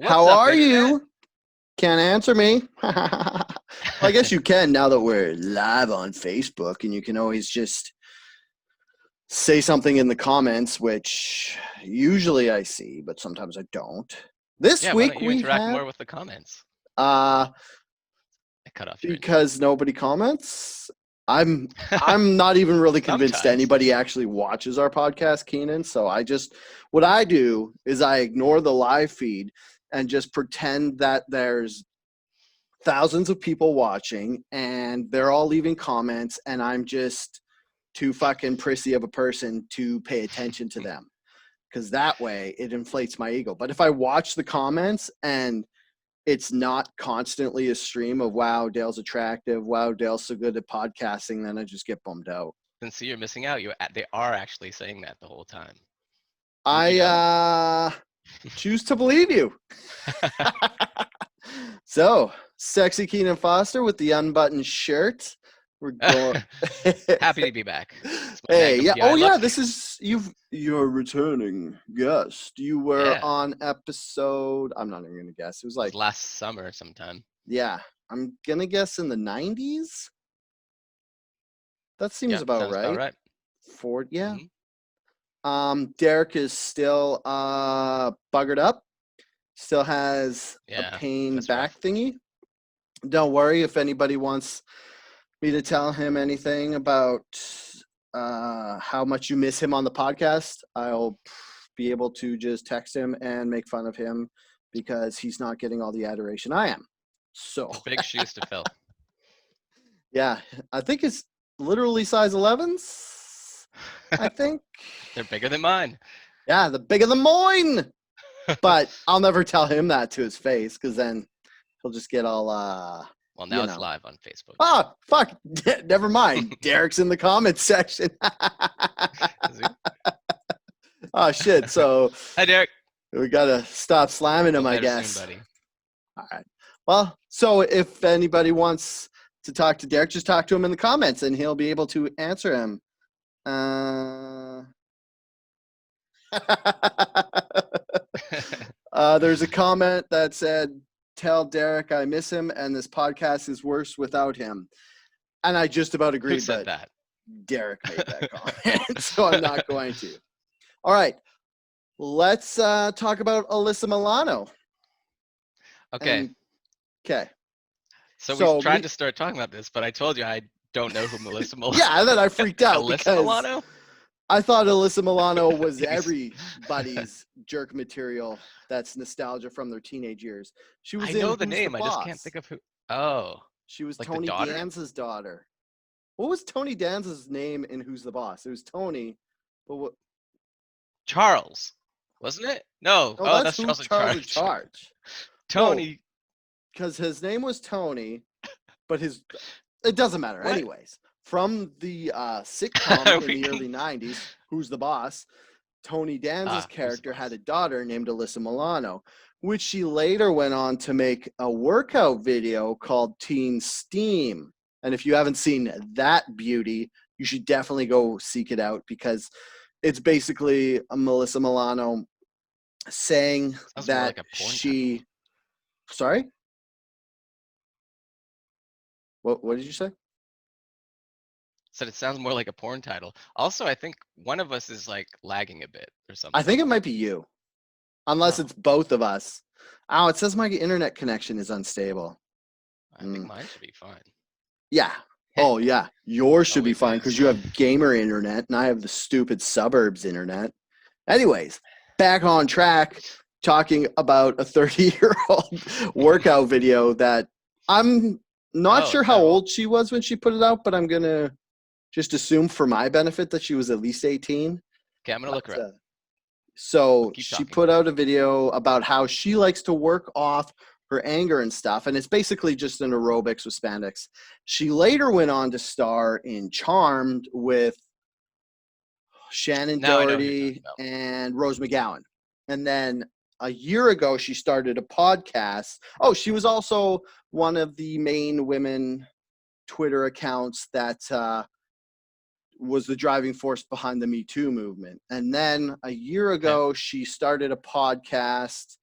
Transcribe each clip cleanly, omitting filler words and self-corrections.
How up, are Internet? you? Can't answer me. Well, I guess you can now that we're live on Facebook, and you can always just say something in the comments, which usually I see, but sometimes I don't. This Yeah, why week don't you we interact have more with the comments? uh I cut off your because nobody comments. I'm not even really convinced Sometimes. anybody actually watches our podcast, Kynan. So what I do is I ignore the live feed and just pretend that there's thousands of people watching and they're all leaving comments, and I'm just too fucking prissy of a person to pay attention to them, because that way it inflates my ego. But if I watch the comments and it's not constantly a stream of wow, Dale's attractive, wow, Dale's so good at podcasting, then I just get bummed out. Then see, you're missing out. They are actually saying that the whole time. I choose to believe you. So, sexy Kynan Foster with the unbuttoned shirt. We're going. Happy to be back. Hey, yeah. Oh, yeah. This is you're returning guest. You were on episode. I'm not even gonna guess. It was like last summer sometime. Yeah, I'm gonna guess in the 90s. That seems about right. About right. Ford, yeah. Mm-hmm. Derek is still buggered up. Still has a pain back thingy. Don't worry if anybody wants me to tell him anything about how much you miss him on the podcast. I'll be able to just text him and make fun of him because he's not getting all the adoration I am. So big shoes to fill. Yeah, I think it's literally size 11s. I think they're bigger than mine. Yeah, the bigger the mine. But I'll never tell him that to his face, because then he'll just get all well, now it's live on Facebook. Oh, fuck. Never mind. Derek's in the comments section. Oh, shit. So hi, Derek. We got to stop slamming him, I guess. Soon, buddy. All right. Well, so if anybody wants to talk to Derek, just talk to him in the comments and he'll be able to answer him. There's a comment that said, tell Derek I miss him and this podcast is worse without him. And I just about agreed. Who said that? Derek made that comment, so I'm not going to. All right. Let's talk about Alyssa Milano. Okay. Okay. So we tried to start talking about this, but I told you I don't know who Melissa Milano is. Yeah, and then I freaked out Alyssa Milano? I thought Alyssa Milano was everybody's jerk material that's nostalgia from their teenage years. She was I know the name. I just can't think of who. Oh. She was like Tony Danza's daughter. What was Tony Danza's name in Who's the Boss? It was Tony, but what? Charles, wasn't it? No. Oh, that's Charles in Charge. Tony. Because his name was Tony, but it doesn't matter. What? Anyways, from the sitcom in the early 90s, Who's the Boss, Tony Danza's character had a daughter named Alyssa Milano, which she later went on to make a workout video called Teen Steam. And if you haven't seen that beauty, you should definitely go seek it out, because it's basically a Melissa Milano saying that like she... Sorry? What did you say? Said it sounds more like a porn title. Also, I think one of us is like lagging a bit or something. I think it might be you. Unless it's both of us. Oh, it says my internet connection is unstable. I think mine should be fine. Yeah. Oh, yeah. Yours should be fine because you have gamer internet and I have the stupid suburbs internet. Anyways, back on track, talking about a 30-year-old workout video that I'm not sure how old she was when she put it out, but I'm going to just assume for my benefit that she was at least 18. Okay, I'm going to look her up. So she put out a video about how she likes to work off her anger and stuff, and it's basically just an aerobics with spandex. She later went on to star in Charmed with Shannon Doherty and Rose McGowan. And then a year ago, she started a podcast. Oh, she was also one of the main women Twitter accounts that was the driving force behind the Me Too movement. And then a year ago, she started a podcast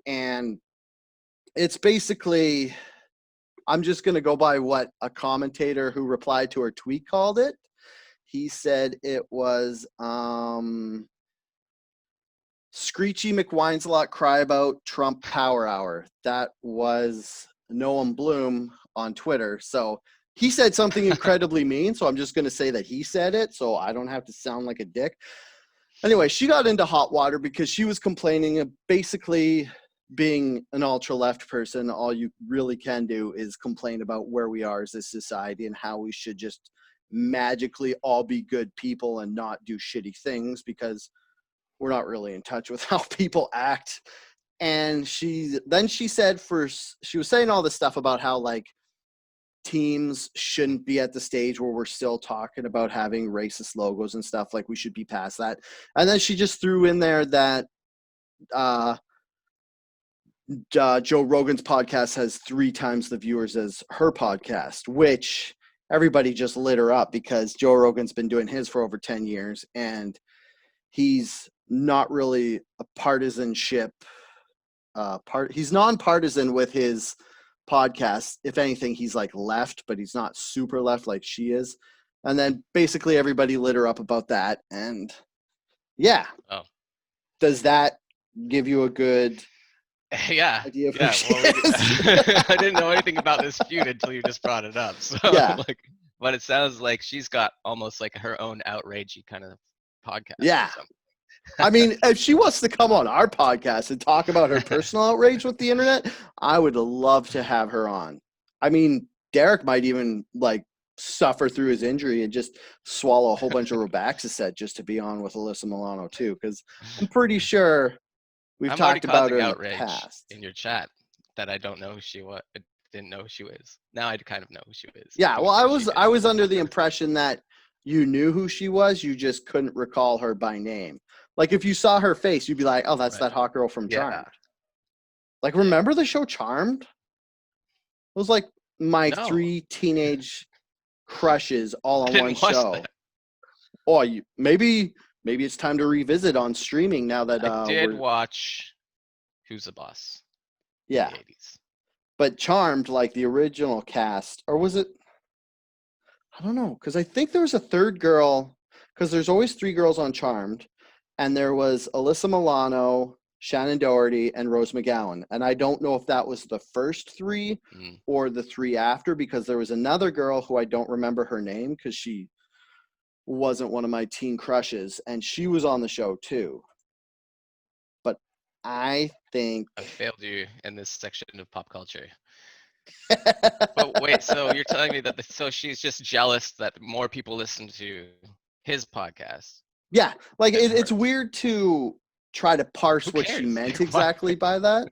And it's basically, I'm just going to go by what a commentator who replied to her tweet called it. He said it was Screechy McWineslot cry about Trump power hour. That was Noam Bloom on Twitter. So he said something incredibly mean. So I'm just going to say that he said it so I don't have to sound like a dick. Anyway, she got into hot water because she was complaining of basically being an ultra left person. All you really can do is complain about where we are as a society and how we should just magically all be good people and not do shitty things because we're not really in touch with how people act. And she said she was saying all this stuff about how like teams shouldn't be at the stage where we're still talking about having racist logos and stuff. Like we should be past that. And then she just threw in there that Joe Rogan's podcast has 3 times the viewers as her podcast, which everybody just lit her up because Joe Rogan's been doing his for over 10 years and he's not really a partisanship he's nonpartisan with his podcast. If anything, he's like left, but he's not super left like she is. And then basically everybody lit her up about that. And yeah. Oh. Does that give you a good yeah idea of yeah who well, she is? I didn't know anything about this feud until you just brought it up, so Yeah. like, but it sounds like she's got almost like her own outragey kind of podcast. Yeah. I mean, if she wants to come on our podcast and talk about her personal outrage with the internet, I would love to have her on. I mean, Derek might even like suffer through his injury and just swallow a whole bunch of Robaxacet just to be on with Alyssa Milano too, because I'm pretty sure we've talked about her in the past. In your chat that I don't know who she was. I didn't know who she was. Now I kind of know who she is. Yeah, well, I was under the impression that you knew who she was, you just couldn't recall her by name. Like if you saw her face, you'd be like, "Oh, that's that hot girl from Charmed." Like, remember the show Charmed? It was like my 3 teenage crushes all on one show. That. Oh, maybe it's time to revisit on streaming now that I did watch Who's the Boss? Yeah. In the 80s. But Charmed, like the original cast, or was it? I don't know, because I think there was a third girl, because there's always 3 girls on Charmed, and there was Alyssa Milano, Shannon Doherty, and Rose McGowan. And I don't know if that was the first 3 or the 3 after, because there was another girl who I don't remember her name because she wasn't one of my teen crushes, and she was on the show too. But I think I failed you in this section of pop culture. But wait, so you're telling me that so she's just jealous that more people listen to his podcast? Yeah, like it's weird to try to parse what she meant exactly by that,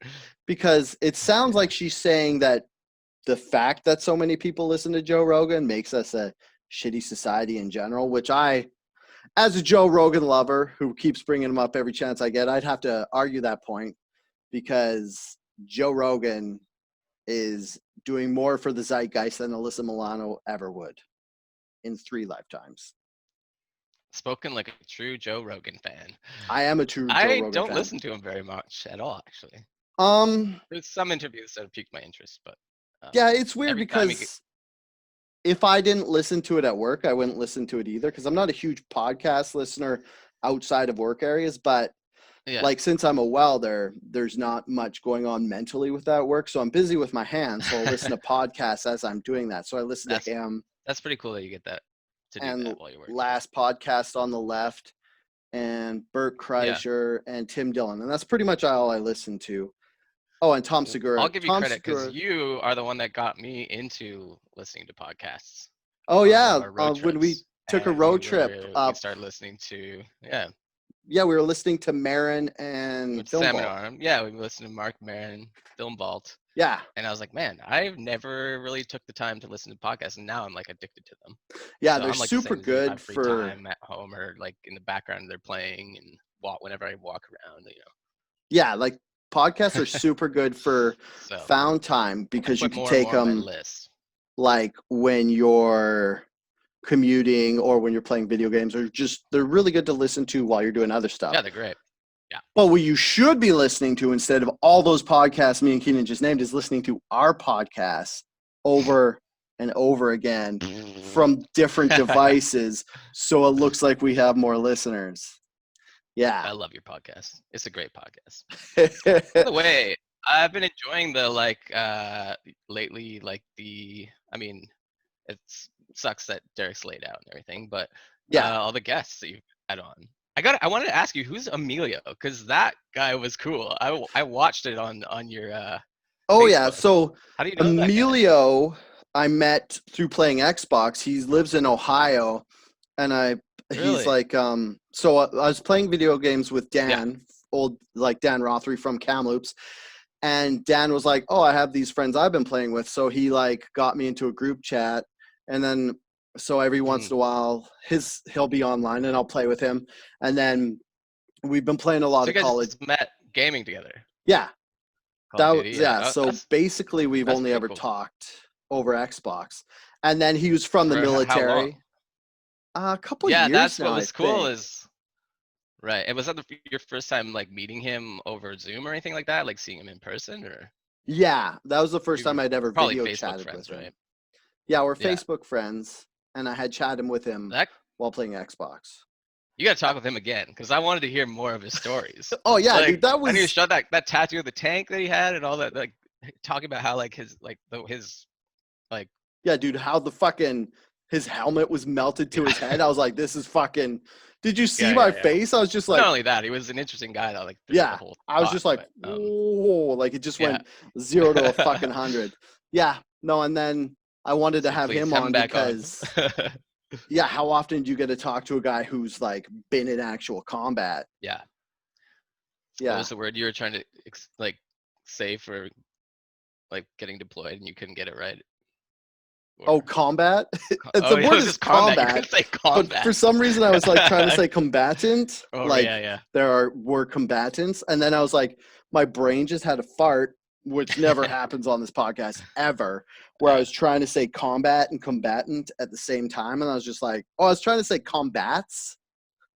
because it sounds like she's saying that the fact that so many people listen to Joe Rogan makes us a shitty society in general, which I, as a Joe Rogan lover who keeps bringing him up every chance I get, I'd have to argue that point, because Joe Rogan is doing more for the zeitgeist than Alyssa Milano ever would in 3 lifetimes. Spoken like a true Joe Rogan fan. I am a true Joe Rogan fan. I don't listen to him very much at all, actually. There's some interviews that have piqued my interest, but yeah, it's weird because if I didn't listen to it at work, I wouldn't listen to it either, because I'm not a huge podcast listener outside of work areas. But like, since I'm a welder, there's not much going on mentally with that work, so I'm busy with my hands, so I listen to podcasts as I'm doing that. So I listen to him. That's pretty cool that you get that. And Last Podcast on the Left, and Bert Kreischer, and Tim Dillon, and that's pretty much all I listen to. Oh, and Tom Segura. I'll give you credit because you are the one that got me into listening to podcasts. Oh yeah, when we took a road trip up, we started listening to we were listening to Marin and Seminar. Yeah, we listened to Mark Marin, Film Vault. Yeah. And I was like, man, I've never really took the time to listen to podcasts, and now I'm like addicted to them. Yeah, so they're super good for time at home, or like in the background they're playing, and whenever I walk around, Yeah, like podcasts are super good for found time, because you can take them like when you're commuting or when you're playing video games, or just they're really good to listen to while you're doing other stuff. Yeah, they're great. Yeah. But what you should be listening to instead of all those podcasts me and Kynan just named is listening to our podcast over and over again from different devices, so it looks like we have more listeners. Yeah. I love your podcast. It's a great podcast. By the way, I've been enjoying the lately, I mean, it sucks that Derek's laid out and everything, but Yeah. all the guests that you've had on. I wanted to ask you, who's Emilio? Because that guy was cool. I watched it on your Oh Facebook. yeah. So How do you know that guy? Emilio, I met through playing Xbox. He lives in Ohio, and he's Really? like so I was playing video games with Dan, Yeah. old like Dan Rothery from Kamloops, and Dan was like, "Oh, I have these friends I've been playing with." So he like got me into a group chat, and then so every once in a while he'll be online and I'll play with him, and then we've been playing a lot So of you guys college. met gaming together. Yeah. Call of Duty. Yeah. Oh, So basically, we've that's only pretty ever cool. talked over Xbox, and then he was from the For how long? military. A couple Yeah, years that's now, what I was cool think. is right. And was that your first time like meeting him over Zoom or anything like that? Like seeing him in person, or Yeah, that was the first time I'd ever probably video Facebook chatted with friends, him. right? Yeah, we're Yeah. Facebook friends, and I had chatted with him That while playing Xbox. you gotta talk with him again because I wanted to hear more of his stories. Oh yeah, Like, dude, that I need to was show that tattoo of the tank that he had and all that. Like talking about how like his yeah, dude. How the fucking his helmet was melted to his head. I was like, this is fucking. Did you see my yeah. face? I was just Not like, only that, he was an interesting guy though. Like through the yeah. whole I was talk, just like, but whoa, like it just yeah. went 0 to a fucking 100. Yeah, no, and then I wanted to So have please him have him on back on. because yeah, how often do you get to talk to a guy who's like been in actual combat? Yeah. What Yeah. was the word you were trying to say for like getting deployed and you couldn't get it right? Oh, Or combat. oh, The it word was is just combat. You combat, couldn't say but for combat. some reason I was like trying to say combatant. Oh Like yeah. were combatants, and then I was like, my brain just had a fart, which never happens on this podcast ever. Where I was trying to say combat and combatant at the same time, and I was just like, oh, I was trying to say combats,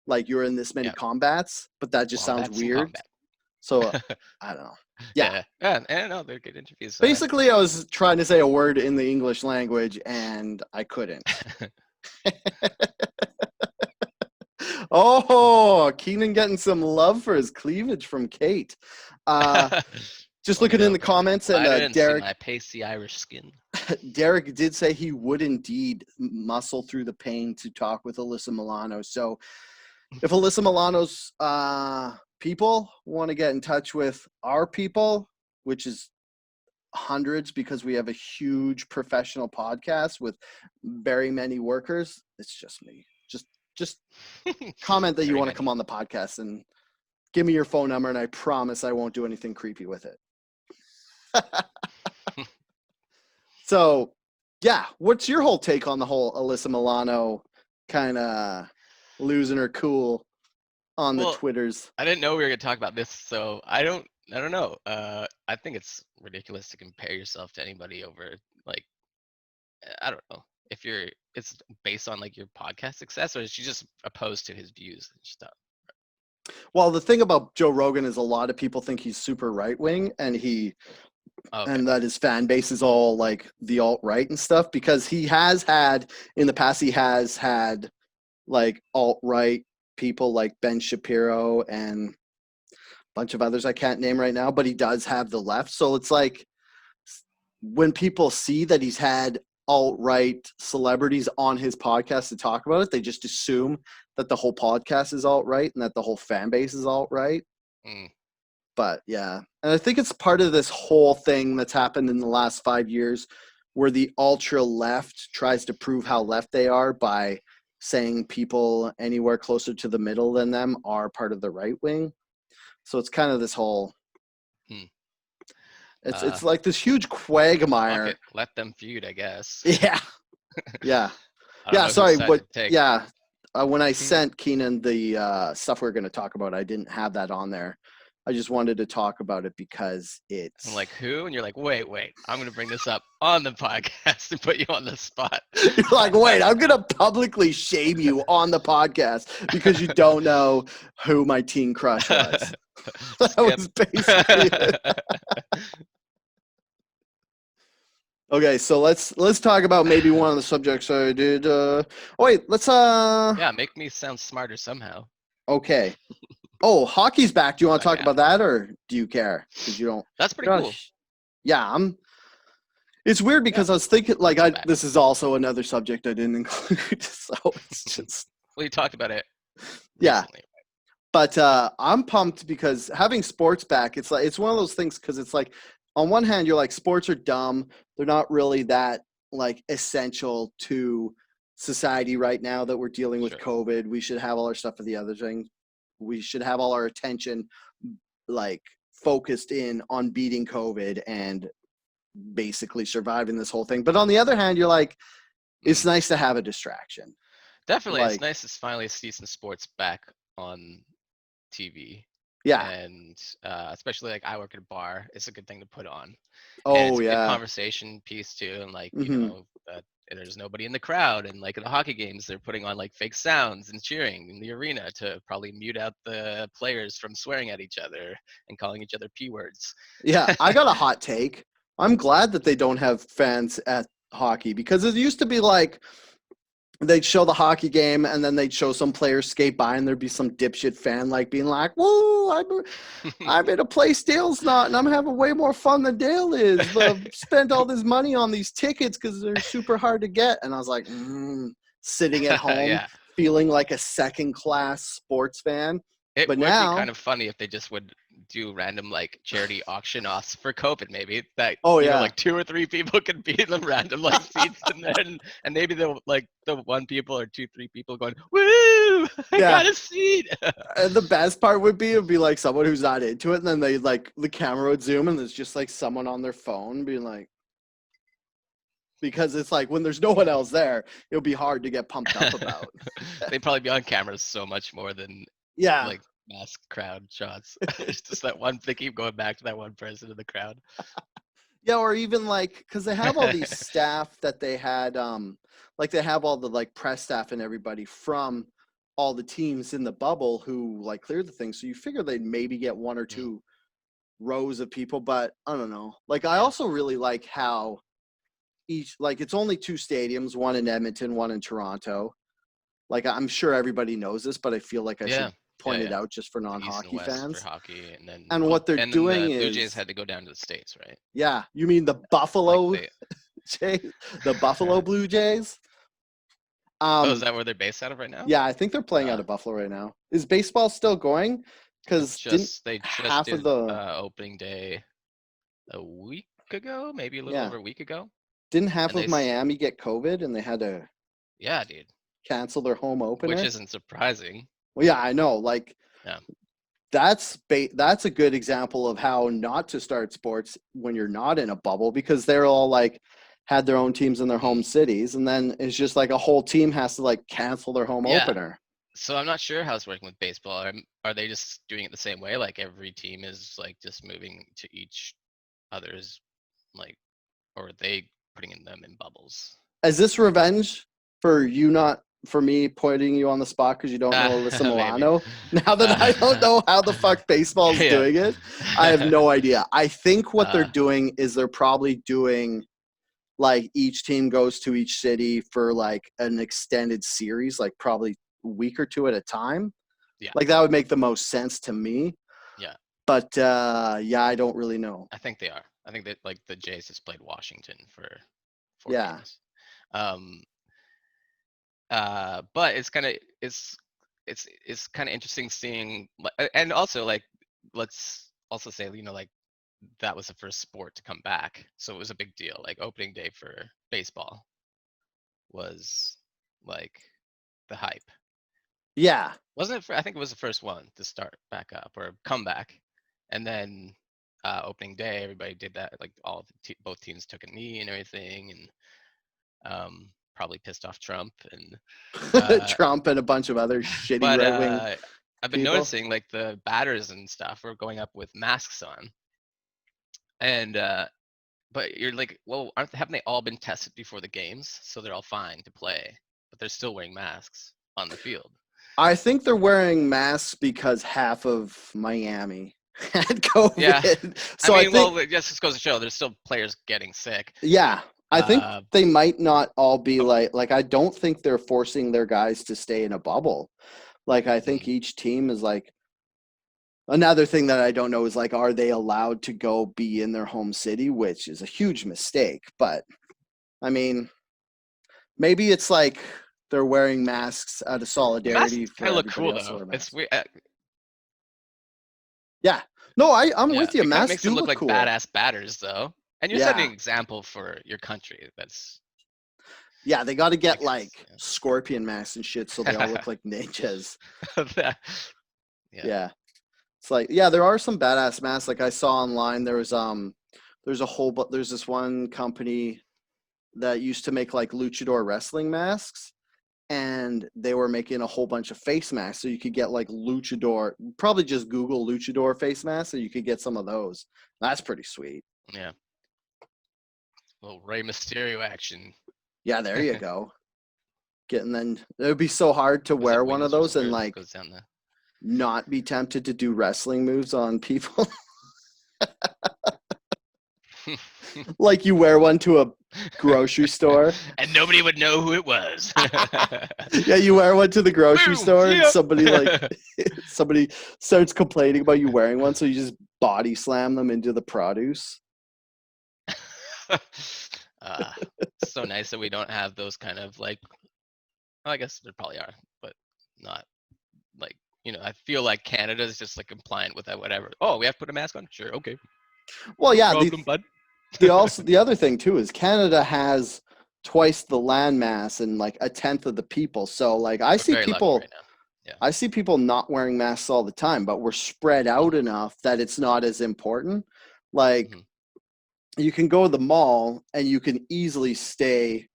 like you're in this many Yeah. combats, but that just sounds Wombats and weird. combat. So I don't know. Yeah. Yeah. No, they're good interviews. Basically, I was trying to say a word in the English language, and I couldn't. Oh, Kynan getting some love for his cleavage from Kate. Just looking in the comments, and and Derek, my pasty Irish skin. Derek did say he would indeed muscle through the pain to talk with Alyssa Milano. So if Alyssa Milano's people want to get in touch with our people, which is hundreds because we have a huge professional podcast with very many workers, it's just me. Just comment that you want to come on the podcast and give me your phone number, and I promise I won't do anything creepy with it. So, yeah, what's your whole take on the whole Alyssa Milano kind of losing her cool on the Twitters? I didn't know we were gonna talk about this, so I don't know. I think it's ridiculous to compare yourself to anybody over like I don't know if it's based on like your podcast success, or is she just opposed to his views and stuff? Well, the thing about Joe Rogan is a lot of people think he's super right wing, and and that his fan base is all like the alt-right and stuff, because he has had in the past, he has had like alt-right people like Ben Shapiro and a bunch of others I can't name right now, but he does have the left. So it's like when people see that he's had alt-right celebrities on his podcast to talk about it, they just assume that the whole podcast is alt-right and that the whole fan base is alt-right. But yeah, and I think it's part of this whole thing that's happened in the last 5 years where the ultra left tries to prove how left they are by saying people anywhere closer to the middle than them are part of the right wing. So it's kind of this whole it's like this huge quagmire. Let them feud, I guess. Yeah. Sorry, but when I sent Kynan the stuff we we're going to talk about, I didn't have that on there. I just wanted to talk about it because I'm it's like, who? And you're like, wait, I'm gonna bring this up on the podcast to put you on the spot. you're like, wait, I'm gonna publicly shame you on the podcast because you don't know who my teen crush was. That Skip. was basically it. Okay, so let's talk about maybe one of the subjects I did. Oh wait, let's Yeah, make me sound smarter somehow. Okay. Oh, hockey's back. Do you want to Oh, talk yeah. about that, or do you care? Because you don't. That's pretty cool. Yeah, It's weird because I was thinking, like, Come back. this is also another subject I didn't include, so it's just. Well, you talked about it Yeah. recently. But I'm pumped because having sports back, it's like it's one of those things because it's like on one hand you're like sports are dumb, they're not really that like essential to society right now that we're dealing with Sure. COVID. We should have all our stuff for the other thing. We should have all our attention like focused in on beating COVID and basically surviving this whole thing. But on the other hand, you're like, it's nice to have a distraction. Definitely, it's Like, nice to finally see some sports back on TV. yeah. And especially like I work at a bar, it's a good thing to put on. And Oh it's a good yeah. conversation piece too. And like, Mm-hmm. there's nobody in the crowd. And like in the hockey games, they're putting on like fake sounds and cheering in the arena to probably mute out the players from swearing at each other and calling each other P words. Yeah, I got a hot take. I'm glad that they don't have fans at hockey because it used to be like they'd show the hockey game and then they'd show some players skate by and there'd be some dipshit fan like being like, "Woo, I'm in a place Dale's not and I'm having way more fun than Dale is. But I've spent all this money on these tickets because they're super hard to get." And I was like, sitting at home Yeah. feeling like a second-class sports fan. It But would be now, kind of funny if they just would do random like charity auction offs for COVID, maybe that oh yeah, like 2 or 3 people could be in the random like seats, and then and maybe the one people or 2, 3 people going, woo, I yeah. got a seat. And the best part would be it'd be like someone who's not into it, and then they like the camera would zoom, and there's just like someone on their phone being like, because it's like when there's no one else there, it'll be hard to get pumped up about. They'd probably be on camera so much more than Yeah, like masked crowd shots. It's just that one. They keep going back to that one person in the crowd. yeah, or even like because they have all these staff that they had, like they have all the like press staff and everybody from all the teams in the bubble who like cleared the thing. So you figure they'd maybe get one or two rows of people, but I don't know. Like I also really like how each like it's only two stadiums, one in Edmonton, one in Toronto. Like I'm sure everybody knows this, but I feel like I Yeah, should point it yeah. out just for The East and non-hockey West for fans. hockey, and then And what they're doing the Blue Jays is, had to go down to the States, right? yeah, you mean the Like Buffalo they. Jays, the Buffalo Blue Jays? Oh, is that where they're based out of right now? Yeah, I think they're playing out Uh, of Buffalo right now. Is baseball still going? Because didn't they just half of did the opening day a week ago, maybe a little yeah over a week ago, didn't half and of Miami get COVID and they had to yeah, dude, cancel their home which opener? isn't surprising. Well, yeah, I know. Like Yeah, that's a good example of how not to start sports when you're not in a bubble because they're all like had their own teams in their home cities and then it's just like a whole team has to like cancel their home yeah. opener. So I'm not sure how it's working with baseball. Are they just doing it the same way? Like every team is like just moving to each other's, like, or are they putting them in bubbles? Is this revenge for you not for me putting you on the spot because you don't know Alyssa Maybe. Milano? Now that I don't know how the fuck baseball's Yeah. doing it, I have no idea. I think what they're Uh, doing is they're probably doing like each team goes to each city for like an extended series, like probably a week or two at a time. yeah, Like that would make the most sense to me. yeah. But yeah, I don't really know. I think they are. I think that like the Jays has played Washington for 4 Yeah. games. Um, but it's kind of interesting seeing, and also like let's also say like that was the first sport to come back, so it was a big deal. Like opening day for baseball was like the hype, Yeah. wasn't it? I think it was the first one to start back up or come back, and then opening day everybody did that. Like both teams took a knee and everything, and probably pissed off Trump and Trump and a bunch of other shitty but right wing I've been people. noticing like the batters and stuff are going up with masks on, and but you're like, well, haven't they all been tested before the games, so they're all fine to play, but they're still wearing masks on the field. I think they're wearing masks because half of Miami had COVID. Yeah. So I mean, think, well, it just goes to show there's still players getting sick. yeah, I think they might not all be oh. like I don't think they're forcing their guys to stay in a bubble. Like I think each team is like, another thing that I don't know is like, are they allowed to go be in their home city, which is a huge mistake. But I mean, maybe it's like they're wearing masks out of solidarity for kind of look everybody cool else to though. wear masks. It's weird. Yeah, no, I'm with you. It Masks makes do them look like cool. badass batters though, and you're setting an example for your country. That's they got to get like scorpion masks and shit, so they all look like ninjas. Yeah, it's like there are some badass masks. Like I saw online, there's this one company that used to make like luchador wrestling masks, and they were making a whole bunch of face masks, so you could get like luchador. Probably just Google luchador face masks, so you could get some of those. That's pretty sweet. Yeah. Little Rey Mysterio action. Yeah, there you go. Then it would be so hard to wear one of those and like not be tempted to do wrestling moves on people. Like you wear one to a grocery store and nobody would know who it was. Yeah, you wear one to the grocery store and somebody starts complaining about you wearing one, so you just body slam them into the produce. So nice that we don't have those kind of like, well, I guess there probably are, but not like, I feel like Canada is just like compliant with that, whatever. Oh, we have to put a mask on? Sure, okay. Well, yeah, problem, bud. the other thing too is Canada has twice the land mass and like a tenth of the people. So like I see people right now. Yeah. I see people not wearing masks all the time, but we're spread out enough that it's not as important. Like you can go to the mall and you can easily stay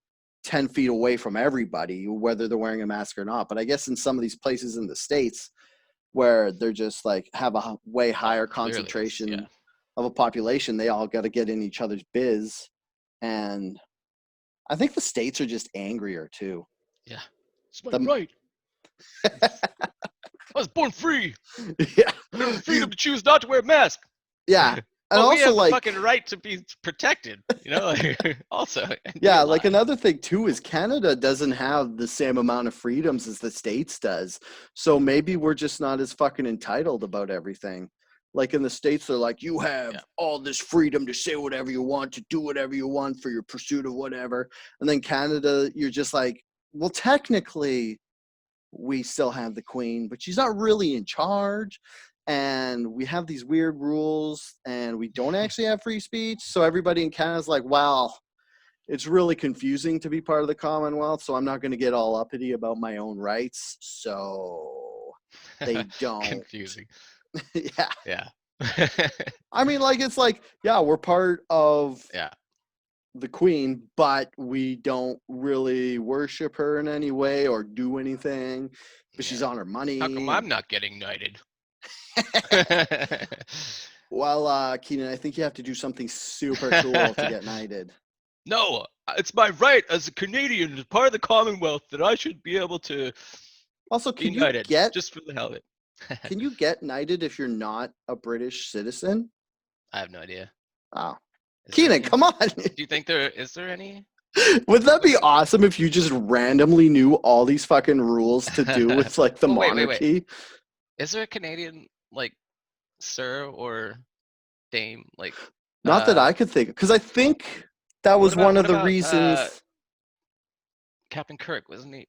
10 feet away from everybody, whether they're wearing a mask or not. But I guess in some of these places in the States where they're just like have a way higher concentration of a population, they all got to get in each other's biz. And I think the States are just angrier too. Yeah. It's my right. I was born free. Yeah. I have the freedom to choose not to wear a mask. Yeah. And also, we have like, fucking right to be protected, also. Yeah, like another thing too is Canada doesn't have the same amount of freedoms as the States does. So maybe we're just not as fucking entitled about everything. Like in the States, they're like, you have all this freedom to say whatever you want, to do whatever you want for your pursuit of whatever. And then Canada, you're just like, well, technically, we still have the Queen, but she's not really in charge. And we have these weird rules, and we don't actually have free speech. So everybody in Canada is like, well, it's really confusing to be part of the Commonwealth, so I'm not going to get all uppity about my own rights. So they don't. Confusing. Yeah. Yeah. I mean, like, it's like, yeah, we're part of the Queen, but we don't really worship her in any way or do anything, but she's on her money. How come I'm not getting knighted? Well, Kynan, I think you have to do something super cool to get knighted. No, it's my right as a Canadian, as part of the Commonwealth, that I should be able to also be knighted just for the hell of it. Can you get knighted if you're not a British citizen? I have no idea. Oh. Kynan, come on. Do you think is there any? Would that be awesome if you just randomly knew all these fucking rules to do with like the monarchy? Wait. Is there a Canadian like sir or dame like? Not that I could think, because I think that was one of the reasons. Captain Kirk wasn't he?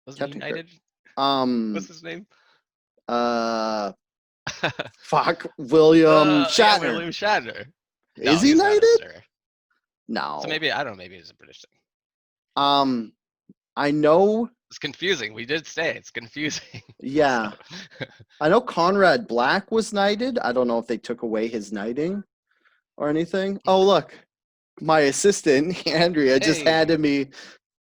Wasn't he knighted? What's his name? Fuck, William Shatner. Yeah, William Shatner. No, is he knighted? No. So maybe I don't know. Maybe it's a British thing. I know. It's confusing. We did say it's confusing. Yeah. So. I know Conrad Black was knighted. I don't know if they took away his knighting or anything. Oh, look. My assistant, Andrea, just handed me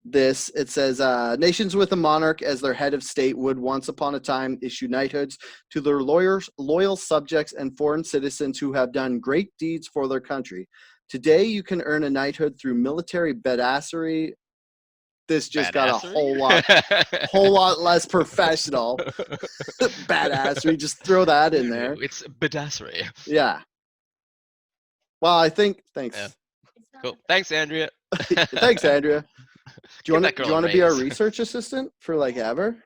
this. It says, nations with a monarch as their head of state would once upon a time issue knighthoods to their loyal subjects and foreign citizens who have done great deeds for their country. Today, you can earn a knighthood through military badassery. This just got a whole lot less professional. Badassery. Just throw that in there. It's badassery. Yeah. Well, I think. Thanks. Yeah. Cool. Thanks, Andrea. Thanks, Andrea. Do you want to be our research assistant for like ever?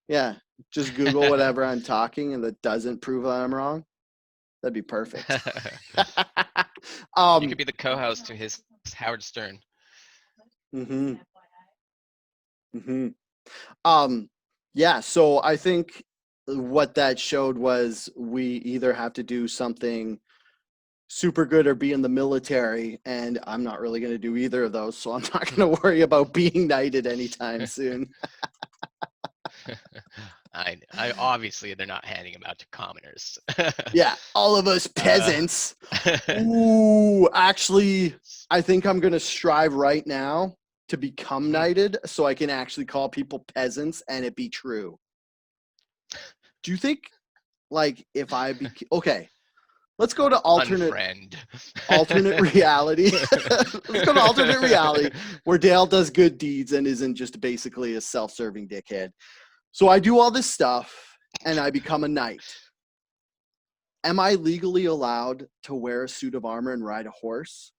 Yeah. Just Google whatever I'm talking and that doesn't prove that I'm wrong. That'd be perfect. You could be the co-host to his Howard Stern. Yeah, so I think what that showed was we either have to do something super good or be in the military, and I'm not really going to do either of those, so I'm not going to worry about being knighted anytime soon. I obviously they're not handing them out to commoners. Yeah, all of us peasants. Ooh, actually, I think I'm going to strive right now to become knighted so I can actually call people peasants and it be true. Do you think, like, if I be okay, let's go to alternate reality. Let's go to alternate reality where Dale does good deeds and isn't just basically a self-serving dickhead. So I do all this stuff and I become a knight. Am I legally allowed to wear a suit of armor and ride a horse?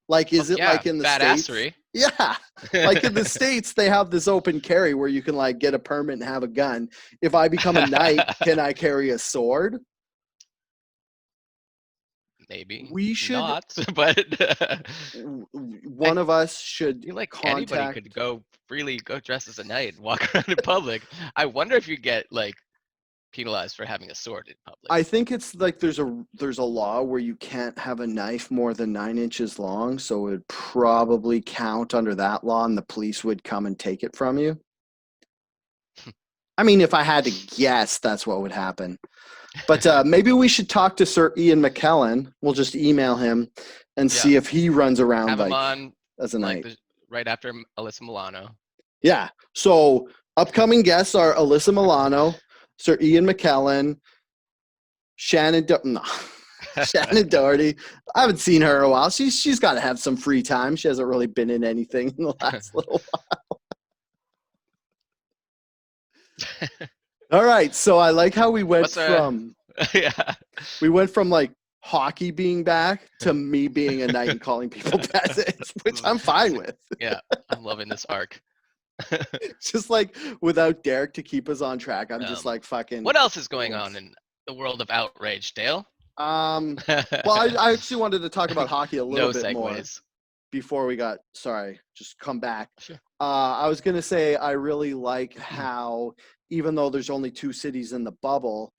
Like, is it like in the States? Yeah. Like in the States, they have this open carry where you can like get a permit and have a gun. If I become a knight, can I carry a sword? Maybe we should not, but one of us should. Anybody could go freely go dress as a knight and walk around in public. I wonder if you get like penalized for having a sword in public. I think it's like there's a law where you can't have a knife more than 9 inches long, so it would probably count under that law, and the police would come and take it from you. I mean, if I had to guess, that's what would happen. But maybe we should talk to Sir Ian McKellen. We'll just email him and see if he runs around have like him on, as a knight. Right after Alyssa Milano. Yeah. So upcoming guests are Alyssa Milano, Sir Ian McKellen, Shannon Doherty. I haven't seen her in a while. She's got to have some free time. She hasn't really been in anything in the last little while. All right, so I like how we went we went from like hockey being back to me being a knight and calling people peasants, which I'm fine with. Yeah, I'm loving this arc. Just like without Derek to keep us on track, I'm just like fucking. What else is going on in the world of outrage, Dale? Well, I actually wanted to talk about hockey a little bit more before we got. Sorry, just come back. Sure. I was gonna say I really like how, even though there's only 2 cities in the bubble,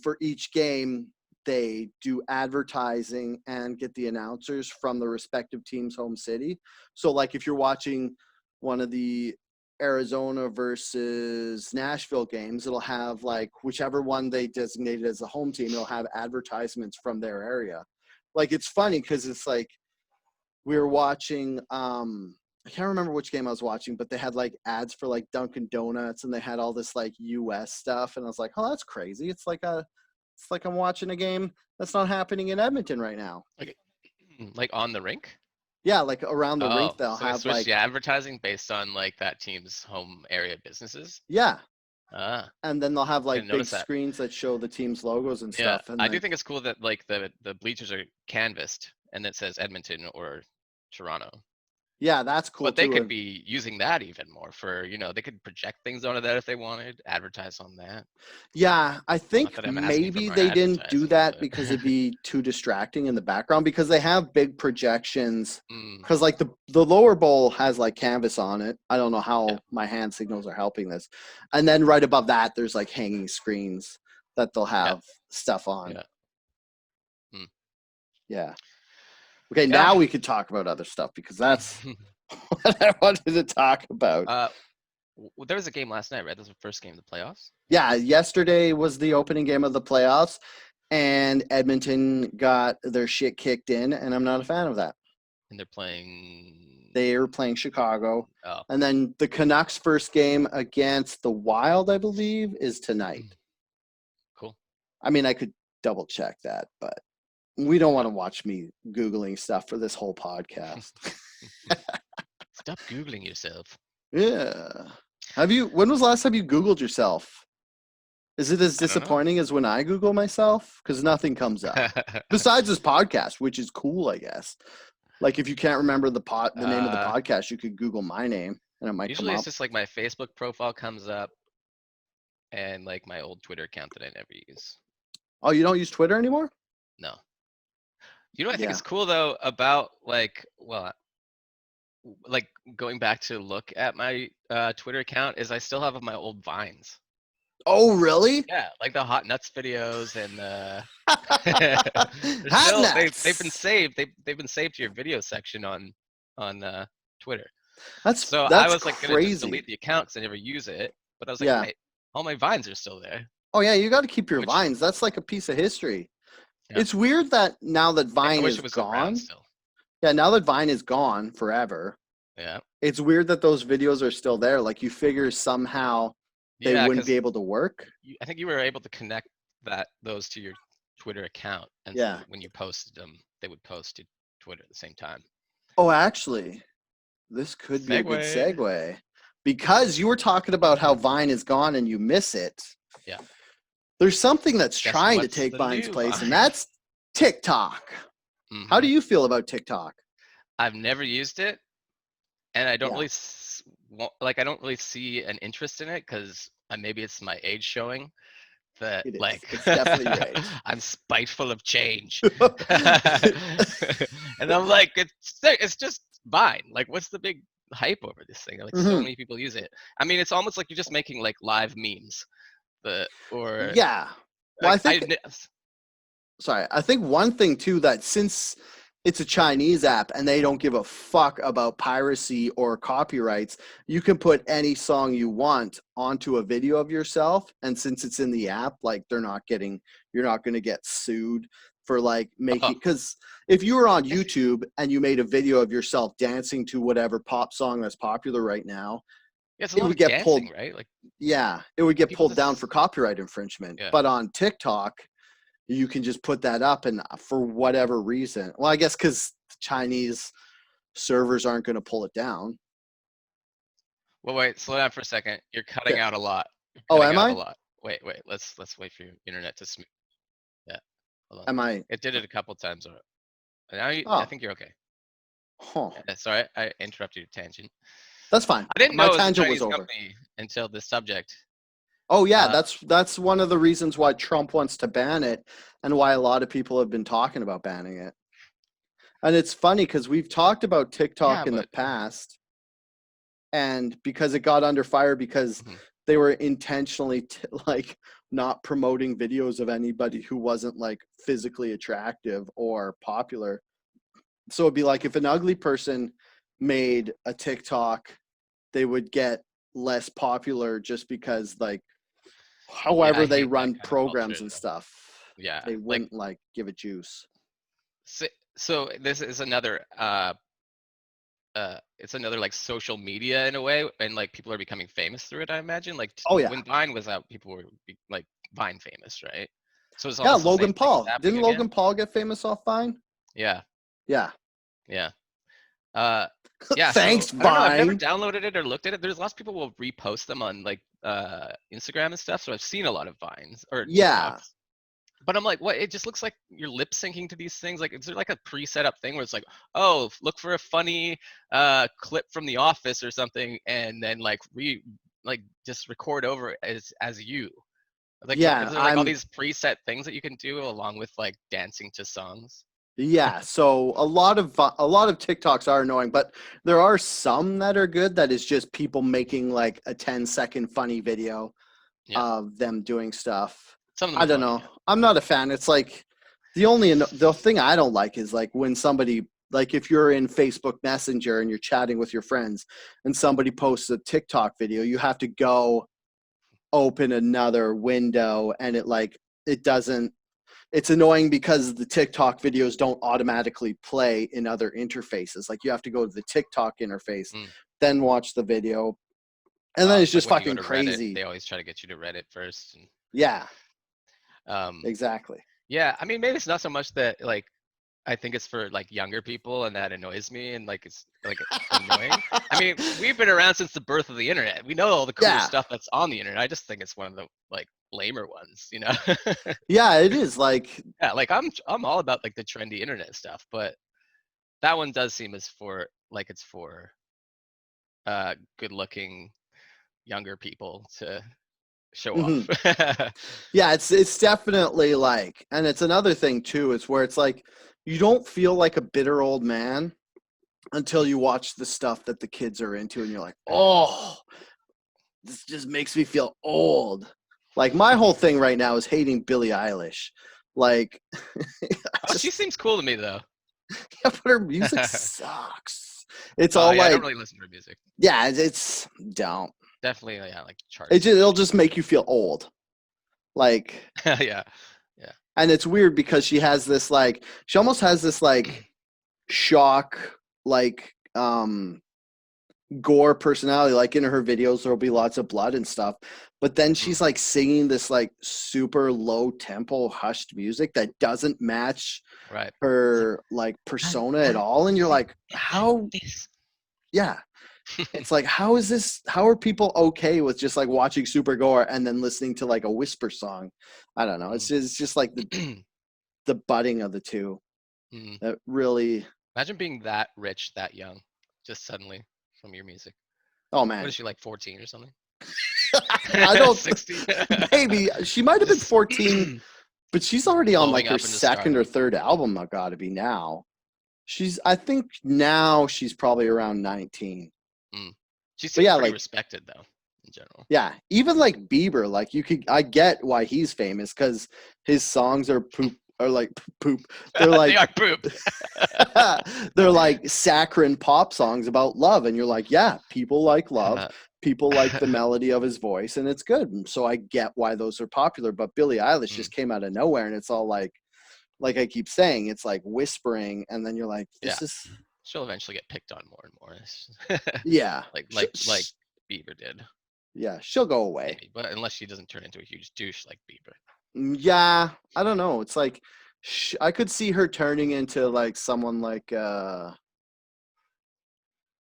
for each game they do advertising and get the announcers from the respective team's home city. So like if you're watching one of the Arizona versus Nashville games, it'll have like whichever one they designated as the home team, it'll have advertisements from their area. Like it's funny because it's like we were watching I can't remember which game I was watching, but they had like ads for like Dunkin' Donuts and they had all this like US stuff. And I was like, oh, that's crazy. It's like I'm watching a game that's not happening in Edmonton right now. Like on the rink? Yeah, like around the rink, they'll have like advertising based on like that team's home area businesses. Yeah. And then they'll have like big screens that show the team's logos and stuff. Yeah, and I do think it's cool that like the bleachers are canvassed and it says Edmonton or Toronto. Yeah, that's cool. But they could be using that even more for, they could project things onto that if they wanted, advertise on that. Yeah, I think maybe they didn't do that because it'd be too distracting in the background, because they have big projections. Because like the lower bowl has like canvas on it. I don't know how my hand signals are helping this. And then right above that, there's like hanging screens that they'll have stuff on. Yeah. Okay, now we could talk about other stuff because that's what I wanted to talk about. There was a game last night, right? That was the first game of the playoffs. Yeah, yesterday was the opening game of the playoffs, and Edmonton got their shit kicked in, and I'm not a fan of that. And they're playing They are playing Chicago. Oh, And then the Canucks' first game against the Wild, I believe, is tonight. cool. I mean, I could double check that, but we don't want Yeah. to watch me Googling stuff for this whole podcast. Stop Googling yourself. Yeah. When was the last time you Googled yourself? Is it as I don't know. disappointing as when I Google myself? Because nothing comes up. Besides this podcast, which is cool, I guess. Like if you can't remember the name of the podcast, you could Google my name and it might come Usually it's up. just like my Facebook profile comes up and like my old Twitter account that I never use. Oh, you don't use Twitter anymore? No. You know what I think Yeah. is cool though about like going back to look at my Twitter account is I still have my old Vines. Oh, really? Yeah, like the hot nuts videos and they're Hot still nuts. they've been saved. They've been saved to your video section on Twitter. That's So I was like gonna just crazy. delete the account because I never use it. But I was like, Yeah. wait, all my Vines are still there. Oh yeah, you got to keep your Which- Vines. That's like a piece of history. Yeah. It's weird that now that I Vine wish is it was gone. around still. Yeah, now that Vine is gone forever. Yeah. It's weird that those videos are still there. Like you figure somehow they Yeah, wouldn't 'cause be able to work. I think you were able to connect those to your Twitter account, and Yeah. so when you posted them, they would post to Twitter at the same time. Oh, actually, this could be a good Segue. segue because you were talking about how Vine is gone and you miss it. Yeah. There's something that's Guess trying to what's take the Vine's new place, and Vine? that's TikTok. How do Mhm. you feel about TikTok? I've never used it, and I don't Yeah. really I don't really see an interest in it because maybe it's my age showing that It is. like It's definitely your age. I'm spiteful of change, and I'm like it's just Vine. Like, what's the big hype over this thing? Like, so Mhm. many people use it. I mean, it's almost like you're just making like live memes, or Yeah. Well, like, I think one thing too that since it's a Chinese app and they don't give a fuck about piracy or copyrights, you can put any song you want onto a video of yourself. And since it's in the app, like you're not going to get sued for like making, because if you were on YouTube and you made a video of yourself dancing to whatever pop song that's popular right now, yeah, it's a it lot would of get dancing, pulled. right? Like, Yeah, it would get people pulled down just for copyright infringement. yeah. But on TikTok, you can just put that up, and for whatever reason, well, I guess because Chinese servers aren't going to pull it down. Well, wait, slow down for a second. You're cutting Okay. out a lot. Oh, am I? A lot. Wait. Let's wait for your internet to smooth. Yeah. Hold on. Am I? It did it a couple times. Now I Oh, think you're okay. huh. Yeah, sorry, I interrupted your tangent. That's fine. I didn't My know it was a tangent was Chinese over. company until this subject. Oh yeah, Uh, that's one of the reasons why Trump wants to ban it, and why a lot of people have been talking about banning it. And it's funny because we've talked about TikTok Yeah, in the but past, and because it got under fire because Mhm. they were intentionally like not promoting videos of anybody who wasn't like physically attractive or popular. So it'd be like if an ugly person made a TikTok, they would get less popular just because like yeah, however I they hate that run kind of programs culture. and stuff, Yeah, they like wouldn't like give it juice. so this is another it's another like social media in a way, and like people are becoming famous through it. I imagine like Oh yeah. when Vine was out, people were like Vine famous, right? So it's Yeah, almost the same Logan thing is Paul. happening Didn't again. Logan Paul get famous off Vine? Yeah, Yeah. yeah. Uh, yeah. Thanks, So I don't know. I've never Vine. downloaded it or looked at it. There's lots of people will repost them on like Instagram and stuff. So I've seen a lot of Vines or Yeah. TikToks. But I'm like, what? It just looks like you're lip syncing to these things. Like, is there like a pre-set up thing where it's like, oh, look for a funny clip from The Office or something, and then like just record over it as you. Like, what, Yeah, is there like all these preset things that you can do along with like dancing to songs? yeah. So a lot of TikToks are annoying, but there are some that are good. That is just people making like a 10-second funny video Yeah, of them doing stuff. some of them I are don't funny. know. I'm not a fan. It's like the thing I don't like is like when somebody, like if you're in Facebook Messenger and you're chatting with your friends and somebody posts a TikTok video, you have to go open another window and it doesn't it's annoying because the TikTok videos don't automatically play in other interfaces. Like you have to go to the TikTok interface, then watch the video. And then it's like just when you go fucking to Reddit, crazy. they always try to get you to Reddit first. And, Yeah, exactly. Yeah, I mean, maybe it's not so much that like I think it's for like younger people and that annoys me and like it's like annoying. I mean, we've been around since the birth of the internet. We know all the cool Yeah. stuff that's on the internet. I just think it's one of the like lamer ones, you know? Yeah, it is like Yeah, like I'm all about like the trendy internet stuff, but that one does seem as for like it's for good looking younger people to show off. yeah, it's definitely like, and it's another thing too, it's where it's like you don't feel like a bitter old man until you watch the stuff that the kids are into and you're like, oh, this just makes me feel old. Like my whole thing right now is hating Billie Eilish. Like She seems cool to me though. Yeah, but her music sucks. It's Oh all yeah, I like, don't really listen to her music. yeah, it's don't. Definitely, yeah, like charts. It'll just make you feel old. Like, Yeah. and it's weird because she almost has this like shock, like gore personality. Like in her videos, there'll be lots of blood and stuff, but then she's like singing this like super low tempo, hushed music that doesn't match her like persona at all. And you're like, how? Yeah. It's like, how are people okay with just like watching super gore and then listening to like a whisper song? I don't know. It's just like the budding of the two that really. Imagine being that rich that young, just suddenly from your music. Oh man, what is she, like 14 or something? I don't 16. Maybe she might have been 14, but she's already on like her second or third album. I gotta be now. I think now she's probably around 19. She seems pretty respected though, in general. Yeah, even like Bieber, like I get why he's famous because his songs are poop. Are like poop. They're like they are poop. They're like saccharine pop songs about love, and you're like, yeah, people like love. People like the melody of his voice, and it's good. And so I get why those are popular. But Billie Eilish just came out of nowhere, and it's all like I keep saying, it's like whispering, and then you're like, this is. She'll eventually get picked on more and more. Yeah, like Bieber did. Yeah, she'll go away. Maybe, but unless she doesn't turn into a huge douche like Bieber. Yeah, I don't know. It's like I could see her turning into like someone like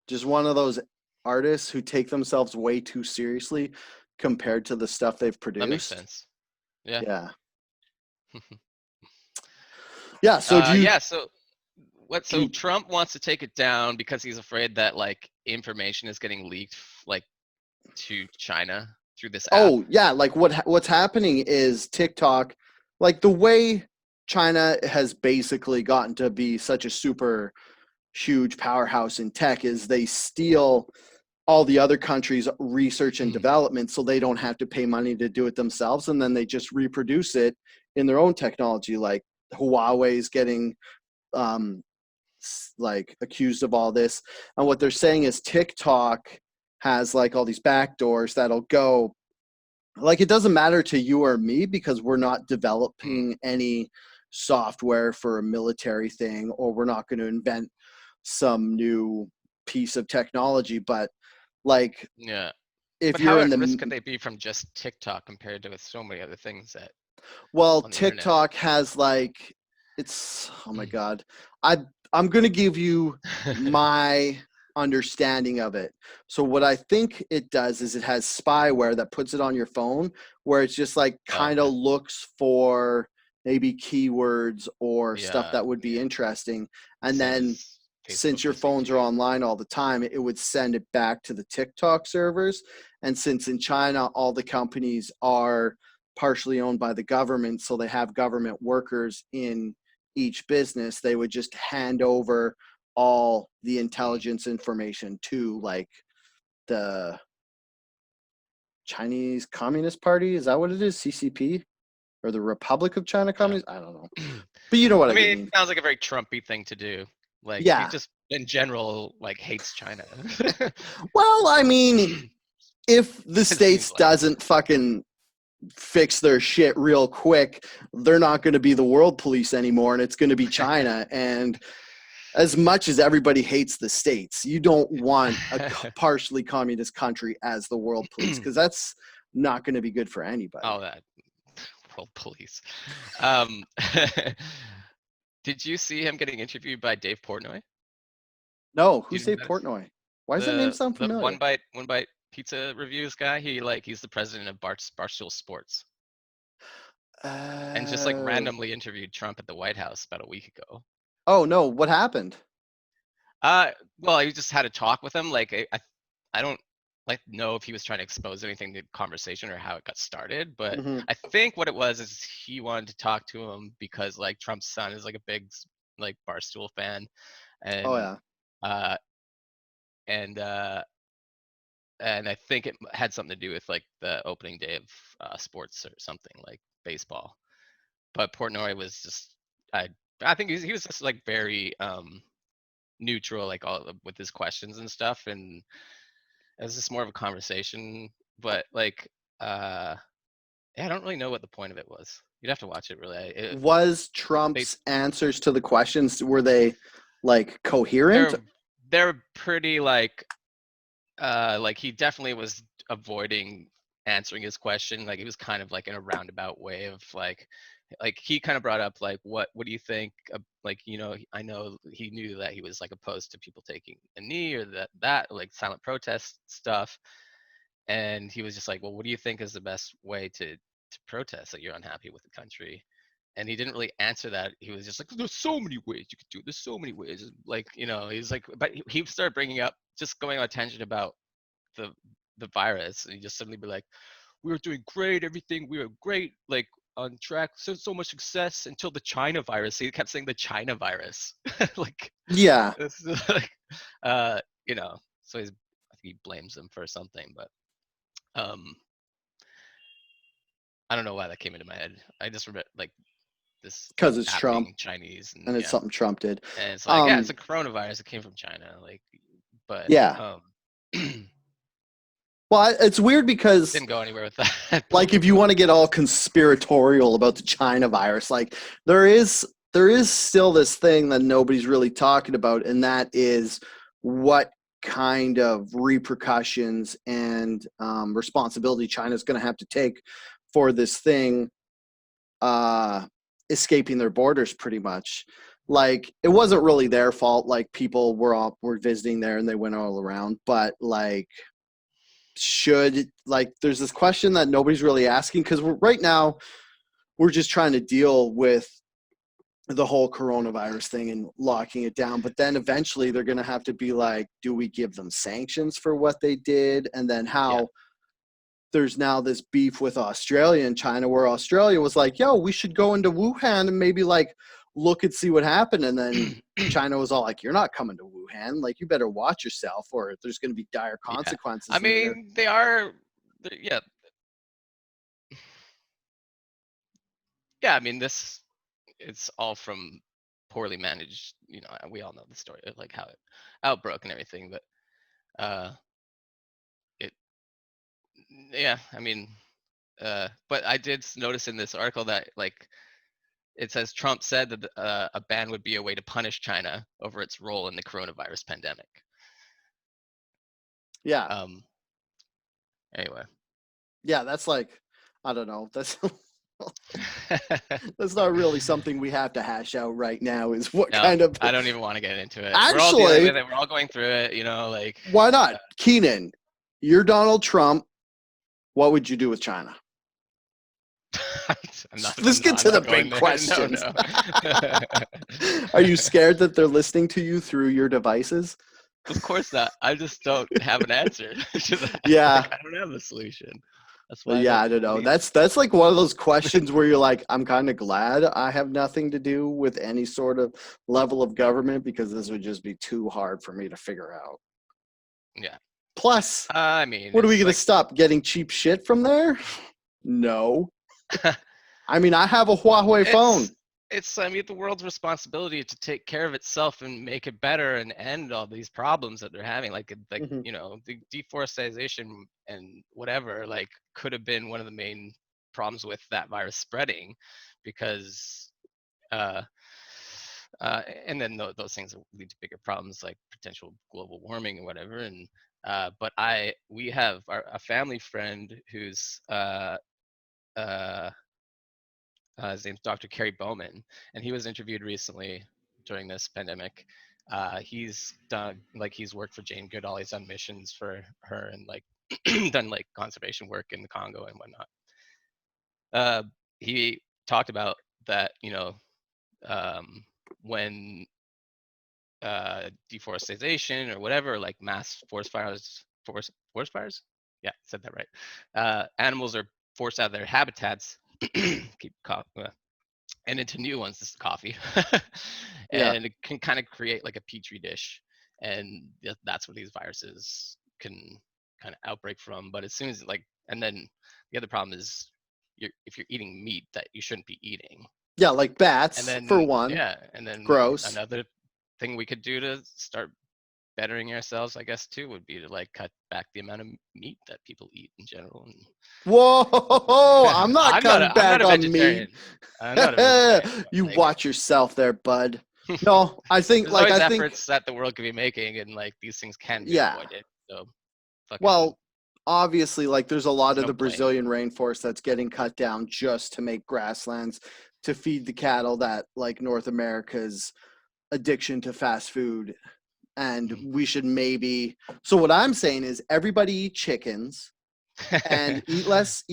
just one of those artists who take themselves way too seriously compared to the stuff they've produced. That makes sense. Yeah. Yeah. Yeah. So So Trump wants to take it down because he's afraid that like information is getting leaked like to China through this app. Oh yeah, like what's happening is TikTok, like the way China has basically gotten to be such a super huge powerhouse in tech is they steal all the other countries' research and development so they don't have to pay money to do it themselves, and then they just reproduce it in their own technology. Like Huawei's getting like accused of all this, and what they're saying is TikTok has like all these backdoors that'll go, like it doesn't matter to you or me because we're not developing any software for a military thing, or we're not going to invent some new piece of technology, but like if but you're how in the risk could they be from just TikTok compared to with so many other things that TikTok has like it's oh my god, I'm going to give you my understanding of it. So what I think it does is it has spyware that puts it on your phone where it's just like kind of looks for maybe keywords or stuff that would be interesting, and then since your phones are online all the time, it would send it back to the TikTok servers. And since in China all the companies are partially owned by the government, so they have government workers in each business, they would just hand over all the intelligence information to like the Chinese Communist Party. Is that what it is? CCP? Or the Republic of China Communist? I don't know. But you know what I mean. It sounds like a very Trumpy thing to do. Like, he just in general like hates China. Well, I mean, if the States doesn't fucking fix their shit real quick. They're not going to be the world police anymore, and it's going to be China. And as much as everybody hates the States, you don't want a partially communist country as the world police, because that's not going to be good for anybody. Oh, that world police. Did you see him getting interviewed by Dave Portnoy? No, Do who's you know Dave who that is? Portnoy? Why does that name sound The familiar? one bite pizza reviews guy. He's the president of Barstool Sports, and just like Uh, randomly interviewed Trump at the White House about a week ago. oh no, what happened? Well, he just had a talk with him. Like I don't like know if he was trying to expose anything to the conversation or how it got started, but Mm-hmm. I think what it was is he wanted to talk to him because like Trump's son is like a big like Barstool fan, Oh and yeah. uh and uh and I think it had something to do with like the opening day of sports or something like baseball. But Portnoy was just I think he was just like very neutral, like all with his questions and stuff, and it was just more of a conversation. But like yeah, I don't really know what the point of it was. You'd have to watch it really. Was They Trump's answers to the questions, were they like coherent? they're pretty like he definitely was avoiding answering his question. Like he was kind of like in a roundabout way of like he kind of brought up like what do you think like I know he knew that he was like opposed to people taking a knee or that like silent protest stuff, and he was just like, well, what do you think is the best way to protest that you're unhappy with the country? And he didn't really answer that. He was just like, there's so many ways you could do it. There's so many ways. Like, he's like, but he started bringing up, just going on a tangent about the the virus, and he just suddenly be like, we were doing great, everything, we were great, like on track, so much success until the China virus. He kept saying the China virus, like Yeah, it's like, uh, so I think he blames them for something, but um, I don't know why that came into my head. I just remember like this because it's app Trump being Chinese, and and it's yeah, something Trump did. and it's like, yeah, it's Um, a coronavirus. It came from China, like, but yeah. Well, it's weird because, didn't go anywhere with that. like, if you want to get all conspiratorial about the China virus, like there is still this thing that nobody's really talking about, and that is what kind of repercussions and responsibility China's going to have to take for this thing escaping their borders, pretty much. Like, it wasn't really their fault. Like, people were visiting there and they went all around, but like, should, like, there's this question that nobody's really asking, because right now we're just trying to deal with the whole coronavirus thing and locking it down. But then eventually they're going to have to be like, do we give them sanctions for what they did? And then Yeah, how there's now this beef with Australia and China, where Australia was like, yo, we should go into Wuhan and maybe like look and see what happened. And then China was all like, you're not coming to Wuhan. Like, you better watch yourself, or there's going to be dire yeah. I consequences. And then mean, yeah, yeah. I mean, it's all from poorly managed. We all know the story of like how it outbroke and everything, but uh, it, yeah. I mean, but I did notice in this article that like it says Trump said that a ban would be a way to punish China over its role in the coronavirus pandemic. yeah, Um. Anyway. yeah, that's like, I don't know. That's not really something we have to hash out right now, is what No, kind of. I don't even want to get into it. We're all dealing Actually, with it. We're all going through it. Like. why not? Kynan, you're Donald Trump. What would you do with China? I'm not. Let's get I'm to the not going big there. questions. No. Are you scared that they're listening to you through your devices? Of course not. I just don't have an answer to that. Yeah. Like, I don't have a solution. That's why I Yeah, don't I don't know. believe. That's like one of those questions where you're like, I'm kind of glad I have nothing to do with any sort of level of government, because this would just be too hard for me to figure out. Yeah. Plus, I mean, what are we it's going to like stop getting cheap shit from there? No. I mean, I have a Huawei phone. it's I mean the world's responsibility to take care of itself and make it better and end all these problems that they're having. Like Mhm. the deforestation and whatever like could have been one of the main problems with that virus spreading, because and then those things lead to bigger problems like potential global warming or whatever. And but we have a family friend who's his name's Dr. Kerry Bowman, and he was interviewed recently during this pandemic. He's worked for Jane Goodall. He's done missions for her, and like done like conservation work in the Congo and whatnot. He talked about that, when deforestation or whatever, like mass forest fires, yeah, said that right. Animals are forced out of their habitats, and into new ones. This is coffee. Yeah. And it can kind of create like a petri dish, and that's where these viruses can kind of outbreak from. But as soon as and then the other problem is, if you're eating meat that you shouldn't be eating. Yeah, like bats, And then for one. yeah, and then Gross. another thing we could do to start bettering ourselves, I guess, too, would be to like cut back the amount of meat that people eat in general. And Whoa, I'm not cutting I'm not back a on vegetarian. meat. I'm not a vegetarian. You Like, watch yourself there, bud. No, I think there's always efforts that the world could be making, and like these things can be avoided. So, well, obviously, like there's a lot of the blame. Brazilian rainforest that's getting cut down just to make grasslands to feed the cattle that like North America's addiction to fast food. And we should maybe, so what I'm saying is everybody eat chickens and eat less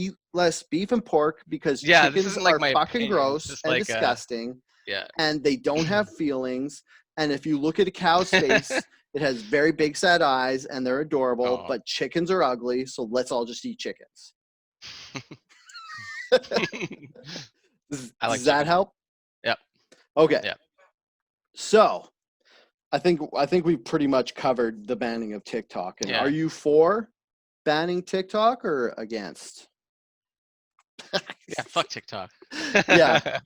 beef and pork, because chickens are my fucking opinion. gross and disgusting. Yeah. And they don't have feelings. And if you look at a cow's face, it has very big sad eyes and they're adorable, but chickens are ugly. So let's all just eat chickens. Does that help? Yep. Okay. Yep. So I think we've pretty much covered the banning of TikTok. And are you for banning TikTok or against? Yeah, fuck TikTok. Yeah.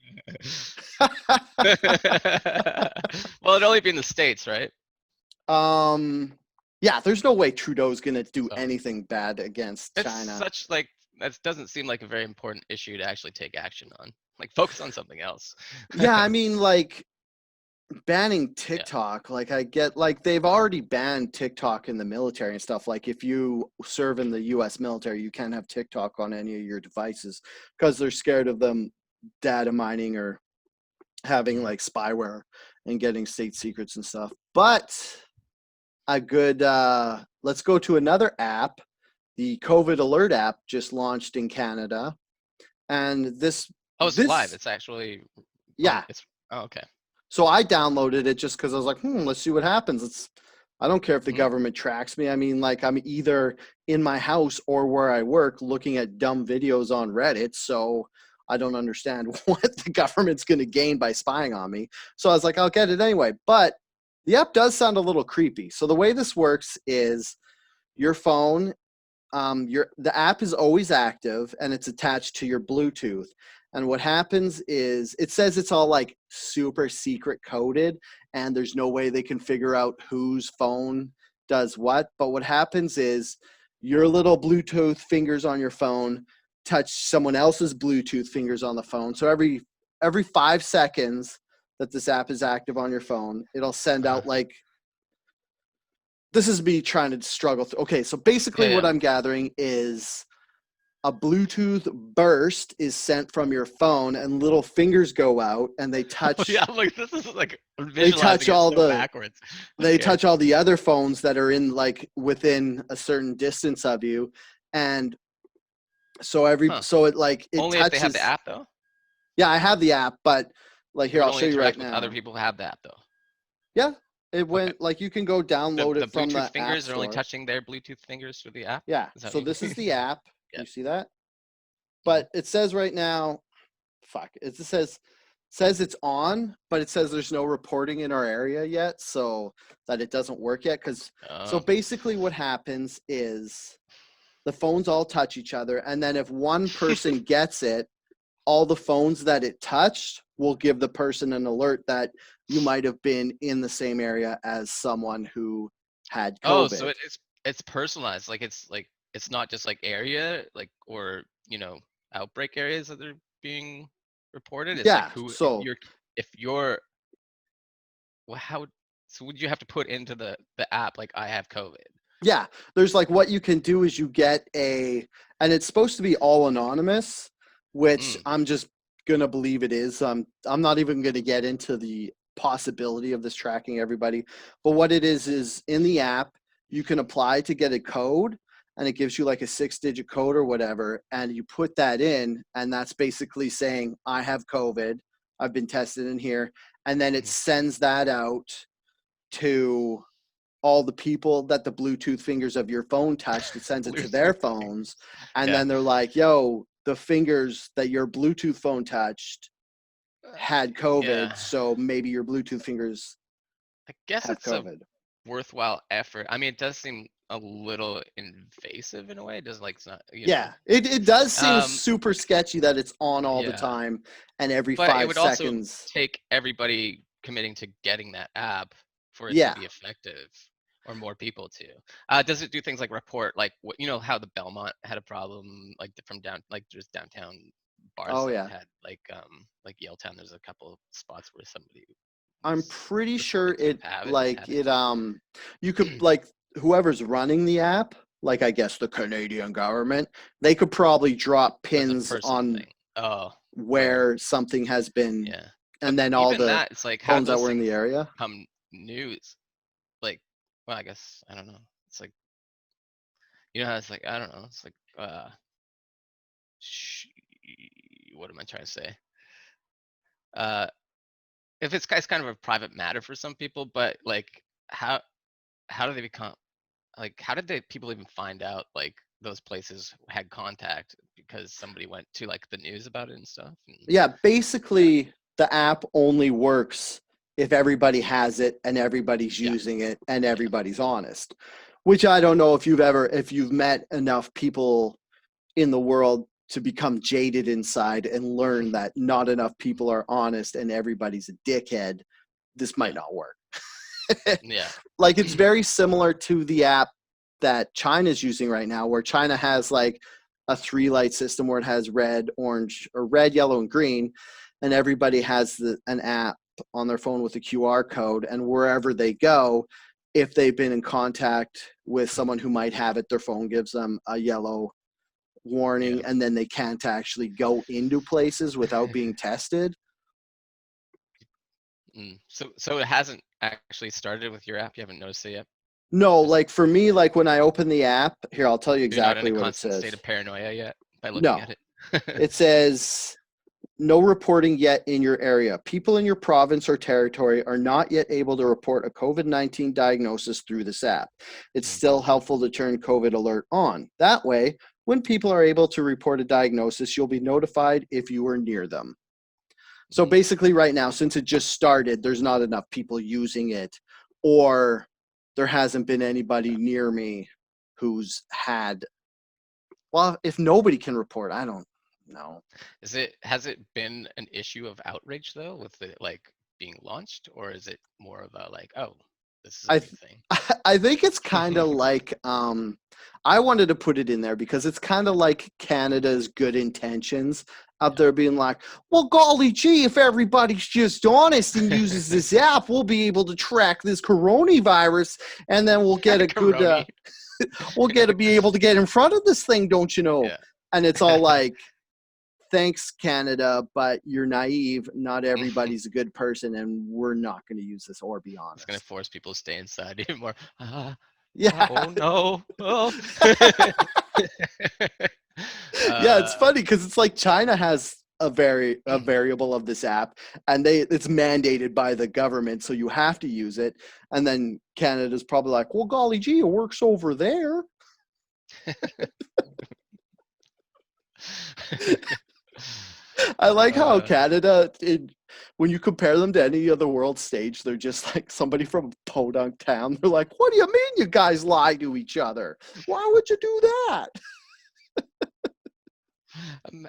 Well, it'd only be in the States, right? Yeah, there's no way Trudeau's gonna do anything bad against China. That doesn't seem like a very important issue to actually take action on. Like, focus on something else. Yeah, I mean, like banning TikTok, like I get, like they've already banned TikTok in the military and stuff. Like if you serve in the US military, you can't have TikTok on any of your devices because they're scared of them data mining or having like spyware and getting state secrets and stuff. But a good let's go to another app. The COVID alert app just launched in Canada, and it's live. It's actually okay. So I downloaded it just because I was like, let's see what happens. I don't care if the government tracks me. I mean, like I'm either in my house or where I work looking at dumb videos on Reddit. So I don't understand what the government's going to gain by spying on me. So I was like, I'll get it anyway. But the app does sound a little creepy. So the way this works is your phone, the app is always active and it's attached to your Bluetooth. And what happens is it says it's all like super secret coded and there's no way they can figure out whose phone does what. But what happens is your little Bluetooth fingers on your phone touch someone else's Bluetooth fingers on the phone. So every 5 seconds that this app is active on your phone, it'll send out like, this is me trying to struggle through. Okay, so basically what I'm gathering is a Bluetooth burst is sent from your phone and little fingers go out and they touch. Yeah, like this is like they touch all backwards. They touch all the other phones that are in like within a certain distance of you, and so so it only touches. If they have the app though. Yeah, I have the app, but like here I'll show you right now. Other people have the app though. Yeah, it went like you can go download it from the Bluetooth fingers app store. are only touching their Bluetooth fingers through the app. Yeah, so this is the app. You see that? But it says right now, it says it's on, but it says there's no reporting in our area yet, so that it doesn't work yet. So basically what happens is the phones all touch each other, and then if one person gets it, all the phones that it touched will give the person an alert that you might have been in the same area as someone who had COVID. Oh, so it's personalized. Like it's not just like area, like, or outbreak areas that are being reported? It's like Yeah. who So if you're well, how so would you have to put into the app like I have COVID? yeah, there's like what you can do is you get and it's supposed to be all anonymous, which Mm, I'm just gonna believe it is. I'm not even gonna get into the possibility of this tracking everybody, but what it is in the app you can apply to get a code, and it gives you like a 6-digit code or whatever, and you put that in, and that's basically saying I have COVID, I've been tested in here, and then it mm. sends that out to all the people that the Bluetooth fingers of your phone touched. It sends it to their Bluetooth phones. fingers. And Yeah. then they're like, yo, the fingers that your Bluetooth phone touched Uh, had yeah. COVID. So maybe your Bluetooth fingers I guess have it's a COVID. worthwhile effort. I mean, it does seem a little invasive in a way. It does like it's not, Yeah, it does seem Um, super sketchy that it's on all the yeah. time and every But it 5 would also seconds. take everybody committing to getting that app for it to Yeah. be effective, or more people to. Does it do things like report, like what how the Belmont had a problem, like from like just downtown bars Oh, that yeah. had like Yaletown? There's a couple spots where somebody I'm was pretty sure reported to it have it like had it. it you could like whoever's running the app, like I guess the Canadian government, they could probably drop As a pins personal on thing. Oh, where where something has been, yeah. But and then all even the that, it's like how do phones that those were in things the area. become news? Like, well, I guess I don't know. It's like how it's like I don't know. It's like sh- what am I trying to say? Uh, if it's kind of a private matter for some people, but like how how do they become like how did they people even find out like those places had contact because somebody went to like the news about it and stuff? And, Yeah, yeah, basically the app only works if everybody has it and everybody's yeah, using it and yeah. everybody's honest. Which I don't know if you've met enough people in the world to become jaded inside and learn that not enough people are honest and everybody's a dickhead, this might Yeah, not work. yeah. Like it's very similar to the app that China's using right now, where China has like a 3-light system where it has red, orange, or red, yellow, and green, and everybody has an app on their phone with a QR code, and wherever they go, if they've been in contact with someone who might have it, their phone gives them a yellow warning, Yeah. and then they can't actually go into places without being tested. So it hasn't actually started with your app. You haven't noticed it yet. No, Just like for me, like when I open the app, here, I'll tell you you're not in a exactly what it constant says. state of paranoia yet by looking No, at it. it says no reporting yet in your area. People in your province or territory are not yet able to report a COVID-19 diagnosis through this app. It's Mm, still helpful to turn COVID alert on. That way, when people are able to report a diagnosis, you'll be notified if you are near them. So mm, basically right now, since it just started, there's not enough people using it, or there hasn't been anybody yeah. near me who's had, well, if nobody can report, I don't know. Has it been an issue of outrage though with it like being launched, or is it more of a like, oh, this is a I new thing? I think it's kind of like I wanted to put it in there because it's kind of like Canada's good intentions up Yeah. there being like, well, golly gee, if everybody's just honest and uses this app, we'll be able to track this coronavirus, and then we'll get a good Coroni. we'll get to be able to get in front of this thing, don't you know? Yeah. And it's all like, thanks, Canada, but you're naive. Not everybody's a good person, and we're not going to use this or be It's gonna honest. force people to stay inside even more. Yeah. Oh no. Oh. Yeah, it's uh, funny because it's like China has a variable of this app, and it's mandated by the government, so you have to use it. And then Canada's probably like, well, golly gee, it works over there. I like how uh, Canada, when you compare them to any other world stage, they're just like somebody from a podunk town. They're like, what do you mean you guys lie to each other? Why would you do that? Im-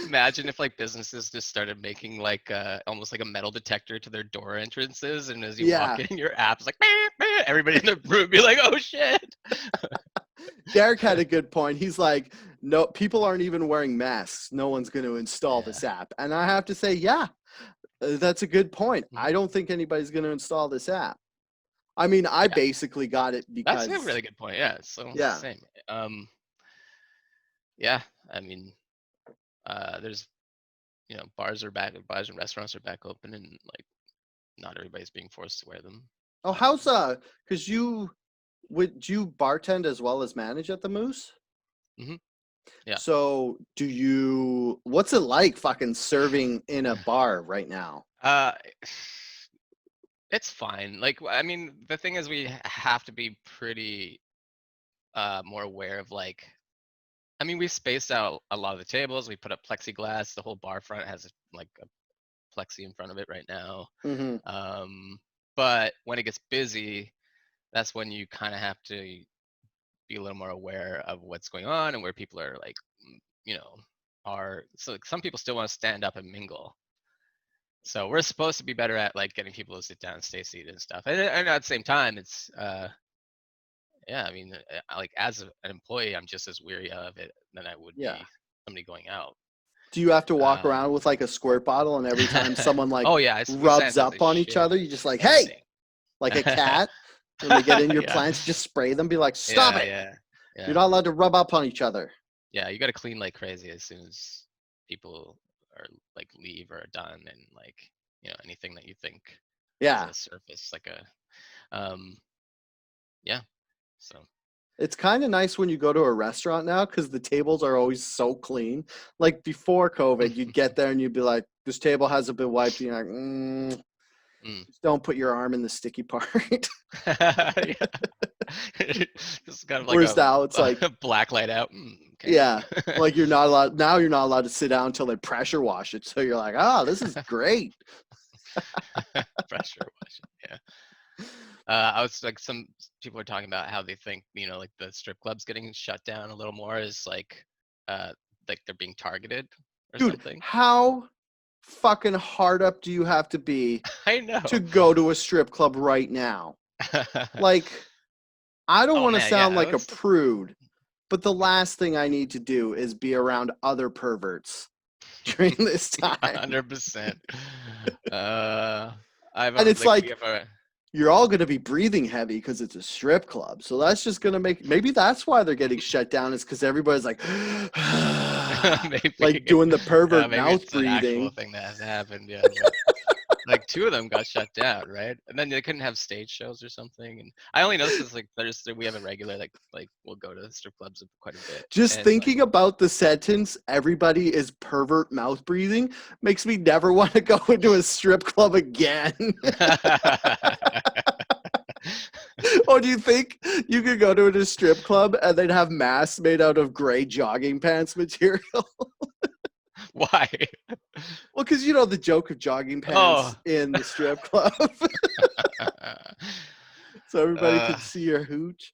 Imagine if like businesses just started making like almost like a metal detector to their door entrances, and as you walk Yeah. in, your app's like everybody in the room be like, "Oh shit!" Derek had a good point. He's like, no, people aren't even wearing masks. No one's going to install Yeah. this app. And I have to say, yeah, that's a good point. Mhm. I don't think anybody's going to install this app. I mean, I Yeah. basically got it That's a because, really good point. Yeah. So it's the yeah, same. Yeah. I mean, there's bars and restaurants are back open, and like not everybody's being forced to wear them. oh, how's, because would you bartend as well as manage at the Moose? Hmm. Yeah. So what's it like fucking serving in a bar right now? Uh, it's fine. Like, I mean, the thing is, we have to be pretty more aware of like. I mean, we spaced out a lot of the tables. We put up plexiglass. The whole bar front has like a plexi in front of it right now. Hmm. But when it gets busy, that's when you kind of have to be a little more aware of what's going on and where people are like, you know, so like, some people still want to stand up and mingle. So we're supposed to be better at like getting people to sit down and stay seated and stuff. And at the same time, it's yeah, I mean, like as an employee, I'm just as weary of it than I would Yeah. be somebody going out. Do you have to walk Um, around with like a squirt bottle and every time someone like oh yeah, we rubs sanitize the up on each shit other, you just like, hey, everything. like a cat when they get in your Yeah, plants, you just spray them, be like, stop yeah, it. yeah, You're yeah, not allowed to rub up on each other. yeah. You got to clean like crazy as soon as people are like leave or are done, and like anything that you think is Yeah. a surface, like yeah. So It's kind of nice when you go to a restaurant now because the tables are always so clean. Like before COVID, you'd get there and you'd be like, this table hasn't been wiped. And you're like, mm. just don't put your arm in the sticky part. Yeah. Just kind of like Whereas now it's like, a black light out. Okay. yeah, like you're not allowed to sit down until they pressure wash it. So you're like, this is great. Pressure washing. Yeah. I was like, some people are talking about how they think, like the strip clubs getting shut down a little more is uh, like they're being targeted or Dude, something. how fucking hard up do you have to be I know. to go to a strip club right now? Like, I don't Oh want to man, yeah, sound I like a was prude, but the last thing I need to do is be around other perverts during this time. 100%. I've And it's like we like, have a you're all going to be breathing heavy because it's a strip club. So that's just going to maybe that's why they're getting shut down, is because everybody's like, like maybe doing the pervert maybe mouth it's an actual breathing. thing that has happened. Yeah, but like two of them got shut down, right? And then they couldn't have stage shows or something. And I only noticed this like we have a regular like we'll go to strip clubs quite a bit. Just And like thinking about the sentence, everybody is pervert mouth breathing, makes me never want to go into a strip club again. Or do you think you could go to a strip club and they'd have masks made out of gray jogging pants material? why? Well, because the joke of jogging pants Oh. in the strip club. So everybody uh, could see your hooch.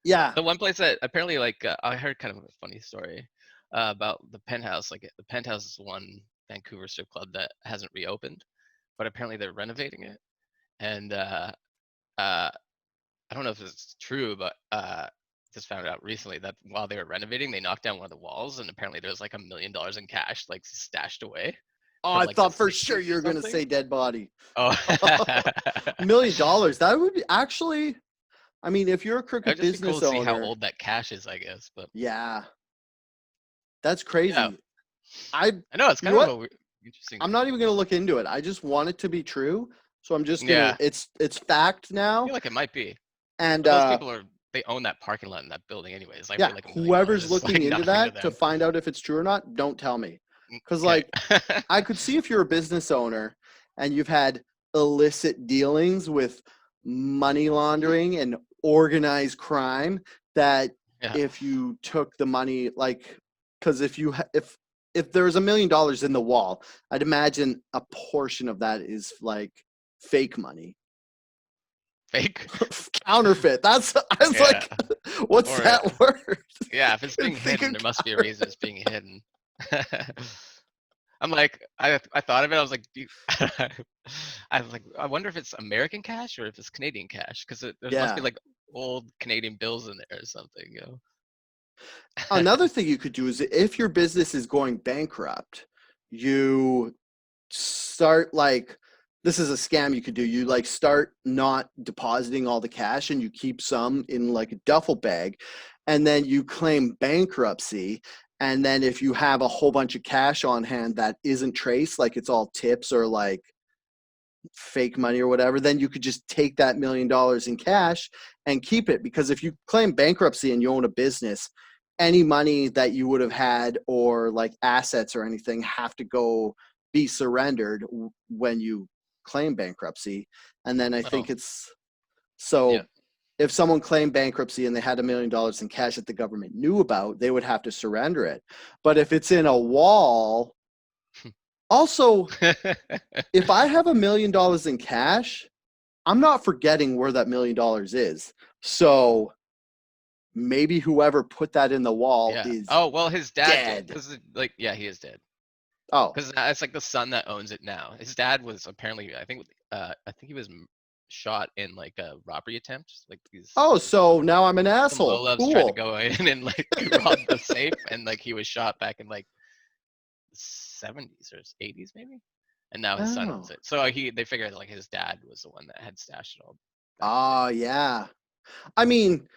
Yeah. the one place that apparently like I heard kind of a funny story about the Penthouse. Like the Penthouse is one Vancouver strip club that hasn't reopened, but apparently they're renovating it. And uh, I don't know if it's true, but just found out recently that while they were renovating, they knocked down one of the walls, and apparently there's like $1 million in cash like stashed away Oh, from I like the thought for sure 60s you or were going to something. say dead body. Oh, $1 million. That would be actually, I mean, if you're a it would crooked just be cool business to see how owner, old that cash is, I guess. But yeah, that's yeah, crazy. I, I know it's you know kind of what? a interesting. I'm not even going to look into it. I just want it to be true. So I'm just going to, Yeah, it's fact I now. feel like it might be. And But those people they own that parking lot in that building anyways. I yeah, feel like $1 million whoever's is like looking into nothing to that to them. find out if it's true or not, don't tell me. Because, Okay. like, I could see if you're a business owner and you've had illicit dealings with money laundering and organized crime, that Yeah. if you took the money, like, because if there's $1 million in the wall, I'd imagine a portion of that is like fake money. Fake. Counterfeit. I was Yeah. like, what's Or that word? yeah, if it's being Think hidden, of there must be a reason it's being hidden. I'm like, I thought of it. I was like, I was like, I wonder if it's American cash or if it's Canadian cash, because there must be yeah. like old Canadian bills in there or something. Another thing you could do is if your business is going bankrupt, you start like this is a scam you could do. You like start not depositing all the cash and you keep some in like a duffel bag, and then you claim bankruptcy. And then if you have a whole bunch of cash on hand that isn't traced, like it's all tips or like fake money or whatever, then you could just take that $1 million in cash and keep it. Because if you claim bankruptcy and you own a business, any money that you would have had or like assets or anything have to go be surrendered when you claim bankruptcy. And then I think it's so if someone claimed bankruptcy and they had $1 million in cash that the government knew about, they would have to surrender it. But if it's in a wall, also, if I have $1 million in cash, I'm not forgetting where that $1 million is. So maybe whoever put that in the wall is his dad dead. He is dead. Oh, because it's like the son that owns it now. His dad was apparently, I think he was shot in like a robbery attempt. Like these. So now I'm an Some asshole. low-loves tried to go in and like rob the safe, and like he was shot back in like the 70s or 80s maybe, and now his son owns it. So they figured like his dad was the one that had stashed it all. Oh yeah, I mean,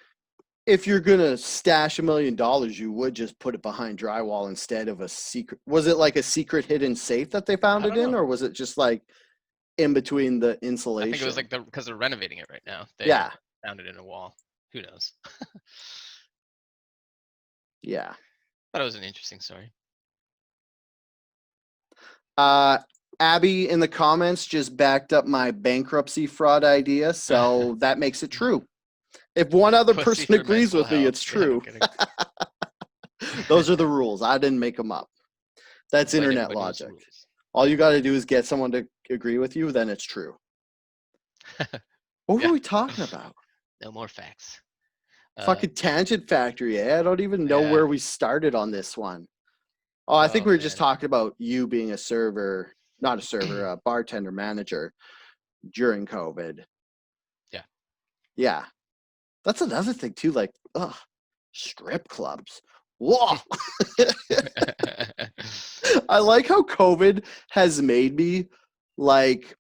if you're gonna stash $1 million, you would just put it behind drywall instead of a secret. Was it like a secret hidden safe that they found it in, or was it just like in between the insulation? I think it was like because they're renovating it right now. They found it in a wall. Who knows? Yeah. Thought it was an interesting story. Abby in the comments just backed up my bankruptcy fraud idea, so that makes it true. If one other person agrees with me, it's true. Those are the rules. I didn't make them up. That's internet logic. All you got to do is get someone to agree with you, then it's true. What were we talking about? No more facts. Fucking Tangent Factory, I don't even know where we started on this one. Oh, I think we were just talking about you being a server, not a server, a bartender manager during COVID. Yeah. Yeah. That's another thing too, like, strip clubs. Whoa. I like how COVID has made me like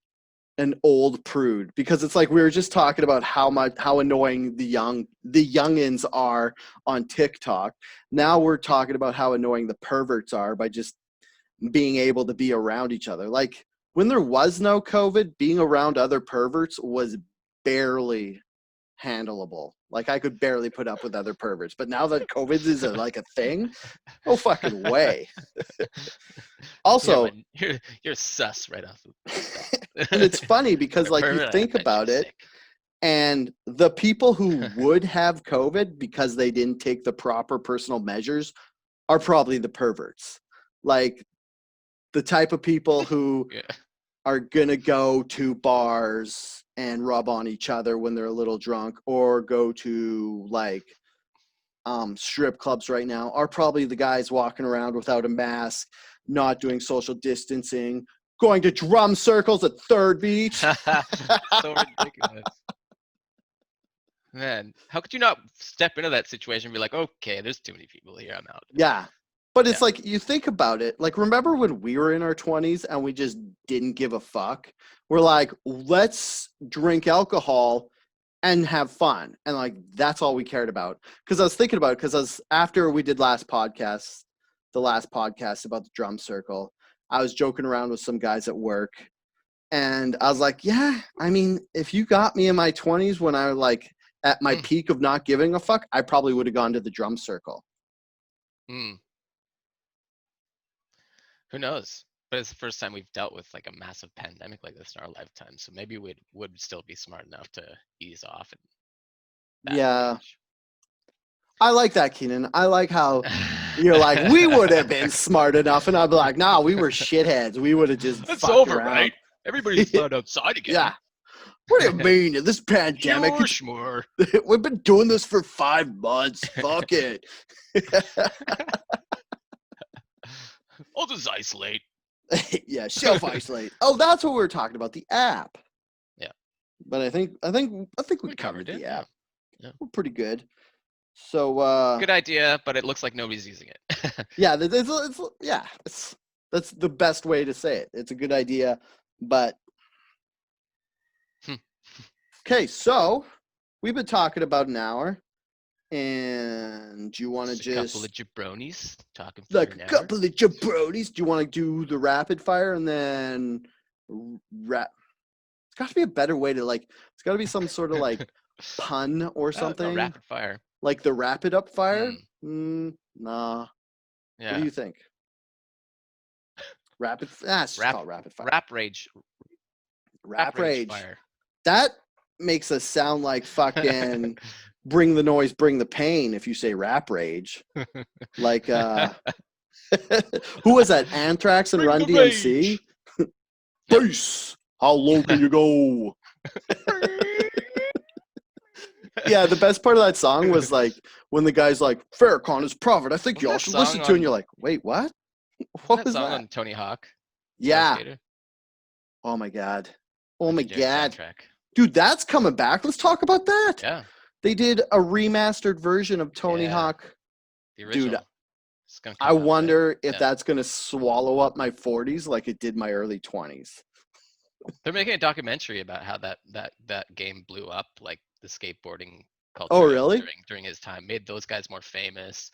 an old prude, because it's like we were just talking about how annoying the youngins are on TikTok. Now we're talking about how annoying the perverts are by just being able to be around each other. Like when there was no COVID, being around other perverts was barely handleable. Like I could barely put up with other perverts, but now that COVID is like a thing, no fucking way. Also, you're sus right off. And it's funny because like you think about it, and the people who would have COVID because they didn't take the proper personal measures are probably the perverts. Like the type of people who are gonna go to bars and rub on each other when they're a little drunk, or go to like strip clubs right now, are probably the guys walking around without a mask, not doing social distancing, going to drum circles at Third Beach. So ridiculous. Man, how could you not step into that situation and be like, okay, there's too many people here, I'm out. Yeah. But it's like, you think about it, like, remember when we were in our 20s and we just didn't give a fuck? We're like, let's drink alcohol and have fun. And like, that's all we cared about. Because I was thinking about it, because after we did the last podcast about the drum circle, I was joking around with some guys at work. And I was like, yeah, I mean, if you got me in my 20s when I was like at my peak of not giving a fuck, I probably would have gone to the drum circle. Who knows? But it's the first time we've dealt with like a massive pandemic like this in our lifetime. So maybe we would still be smart enough to ease off. I like that, Kynan. I like how you're like, we would have been smart enough. And I'd be like, nah, we were shitheads. We would have just It's fucked over, around. Right? Everybody's allowed outside again. Yeah. What do you mean? This pandemic? We've been doing this for 5 months. Fuck it. I'll just isolate. Yeah, self-isolate. Oh, that's what we were talking about, the app. Yeah. But I think we covered the app. Yeah. We're pretty good. So Good idea, but it looks like nobody's using it. yeah, that's the best way to say it. It's a good idea, but okay. So we've been talking about an hour, and do you want to Just a couple just of jabronis talking for like an a hour. couple of jabronis? Do you want to do the rapid fire and then rap? It's got to be a better way to like. It's got to be some sort of like pun or Oh, no, something, rapid fire. like the rapid up fire. Hmm. Nah. What do Yeah. you think? Rapid. It's just Rap, called rapid fire. rap rage, Rap rage rage. fire. That makes us sound like fucking bring the noise, bring the pain. If you say rap rage, like who was that? Anthrax and Bring Run the DMC. rage. Yep. Bass. How low can you go? Yeah, the best part of that song was like when the guy's like, Farrakhan is prophet. I think Wasn't y'all that should song listen to it. And you're on? like, wait, what? Wasn't What that was song that? on Tony Hawk? Pro Yeah. Skater? Oh my God. Oh my Legendary God. soundtrack. Dude, that's coming back. Let's talk about that. Yeah. They did a remastered version of Tony Yeah. Hawk. The original. Dude, It's gonna I come out, right? wonder if Yeah. that's going to swallow up my 40s like it did my early 20s. They're making a documentary about how that game blew up, like the skateboarding culture Oh, really? during his time, made those guys more famous.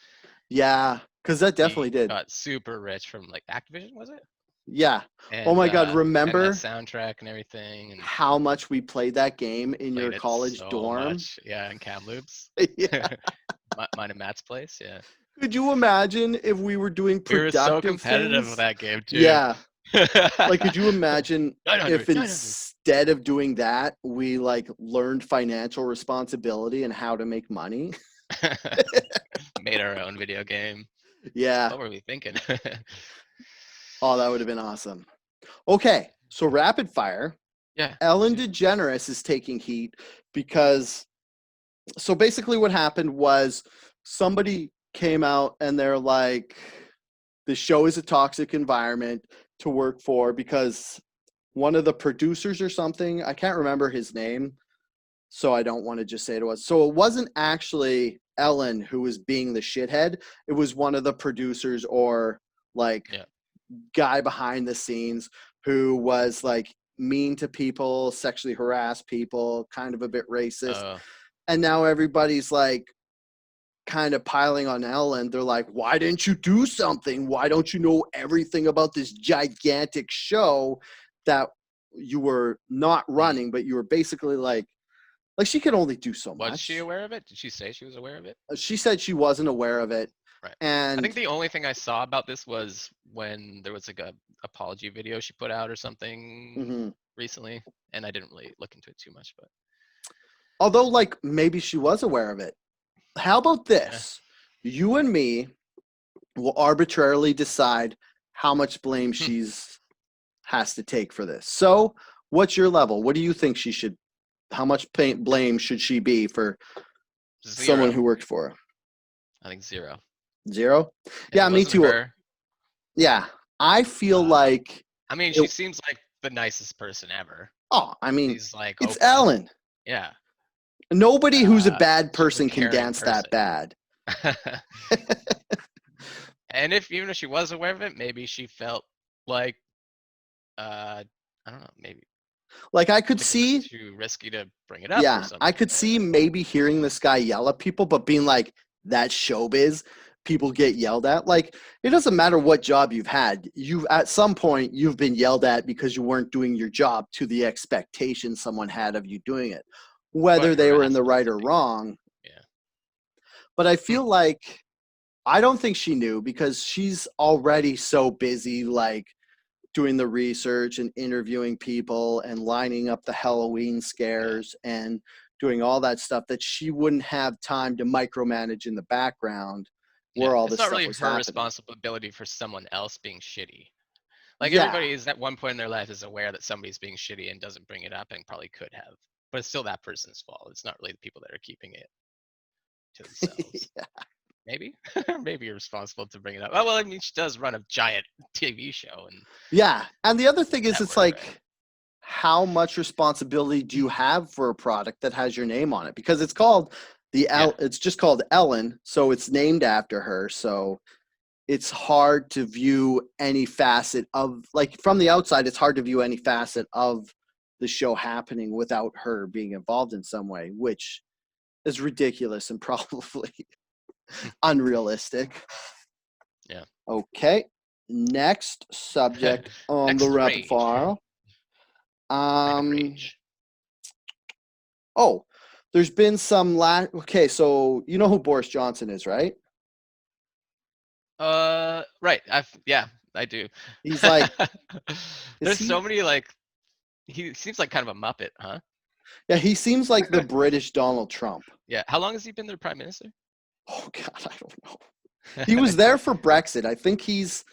Yeah, because that definitely He did. got super rich from like Activision, was it? Yeah. And, Oh my God, and that remember soundtrack and everything, and how much we played that game in your played it college so dorm? much. Yeah, in Kamloops. Yeah. Mine and Matt's place. Yeah. Could you imagine if we were doing We were so productive competitive things? with that game too. Yeah. Like, could you imagine 900, if instead of doing that, we like learned financial responsibility and how to make money? 900. Made our own video game. Yeah. What were we thinking? Oh, that would have been awesome. Okay, so rapid fire. Yeah. Ellen DeGeneres is taking heat because, so basically what happened was somebody came out and they're like, the show is a toxic environment to work for because one of the producers or something, I can't remember his name, so I don't want to just say it was. So it wasn't actually Ellen who was being the shithead. It was one of the producers or like guy behind the scenes who was like mean to people, sexually harassed people, kind of a bit racist. And now everybody's like kind of piling on Ellen. They're like, why didn't you do something? Why don't you know everything about this gigantic show that you were not running, but you were basically like she can only do so much. Was she aware of it? Did she say she was aware of it? She said she wasn't aware of it. Right. And I think the only thing I saw about this was when there was like a apology video she put out or something recently, and I didn't really look into it too much. But although, like, maybe she was aware of it. How about this? Yeah. You and me will arbitrarily decide how much blame she's has to take for this. So, what's your level? What do you think she should? How much blame should she be for someone who worked for her? I think 0. 0? Yeah, me too. Her, yeah, I feel like. I mean, she seems like the nicest person ever. Oh, I mean, she's like it's open. Ellen. Yeah. Nobody who's a bad person can dance that bad. And even if she was aware of it, maybe she felt like, I don't know, maybe. Like I could see. Too risky to bring it up. Yeah, or something. I could see maybe hearing this guy yell at people, but being like, "That's showbiz." People get yelled at. Like it doesn't matter what job you've had. You've at some point you've been yelled at because you weren't doing your job to the expectation someone had of you doing it, whether they were in the right or wrong. Yeah. But I feel like I don't think she knew because she's already so busy, like doing the research and interviewing people and lining up the Halloween scares and doing all that stuff that she wouldn't have time to micromanage in the background where all this stuff was happening. It's not really her responsibility for someone else being shitty. Like everybody is at one point in their life is aware that somebody's being shitty and doesn't bring it up and probably could have, but it's still that person's fault. It's not really the people that are keeping it to themselves. Maybe you're responsible to bring it up. Oh, well, I mean, she does run a giant TV show. And the other thing is, it's like, how much responsibility do you have for a product that has your name on it? Because it's called It's just called Ellen, so it's named after her. So it's hard to view any facet of, like, from the outside, it's hard to view any facet of the show happening without her being involved in some way, which is ridiculous and probably unrealistic. Yeah. Okay. Next subject on Next the rapid rage. fire. Rage. Oh, there's been some okay, so you know who Boris Johnson is, right? Right. I do. He's like, There's so many, like, he seems like kind of a muppet, huh? Yeah, he seems like the British Donald Trump. Yeah. How long has he been their prime minister? Oh God, I don't know. He was there for Brexit. I think he's,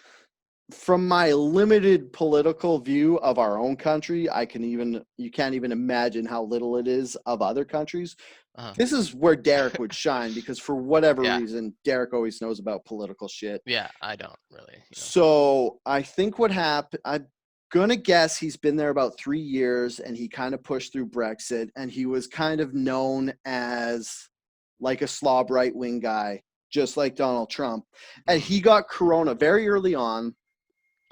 from my limited political view of our own country, you can't even imagine how little it is of other countries. Uh-huh. This is where Derek would shine, because for whatever Yeah. reason, Derek always knows about political shit. Yeah, I don't really. So I think what happened, I'm gonna guess he's been there about 3 years, and he kind of pushed through Brexit, and he was kind of known as like a slob right-wing guy, just like Donald Trump. And he got corona very early on.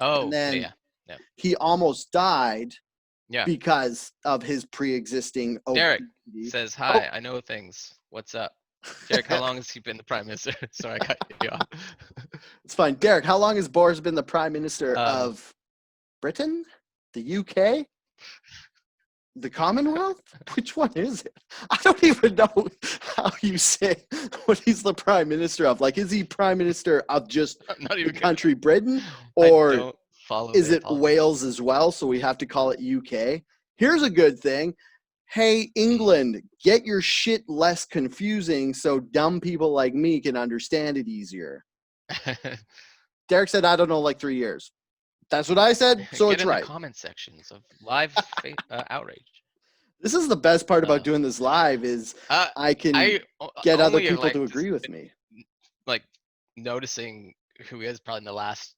Oh, and then yeah. he almost died Yeah. because of his pre-existing Derek obesity. says, hi, I know things. What's up? Derek, how long has he been the prime minister? Sorry, I cut you off. It's fine. Derek, how long has Boris been the prime minister of Britain? The UK? The Commonwealth? Which one is it? I don't even know how you say what he's the prime minister of. Like, is he prime minister of just the country Britain? Or is it Wales as well? So we have to call it UK. Here's a good thing. Hey, England, get your shit less confusing so dumb people like me can understand it easier. Derek said, I don't know, like 3 years. That's what I said, so Get it's in right. The comment sections of live outrage. This is the best part about doing this live is I can get other people to agree with me. Like, noticing who he is probably in the last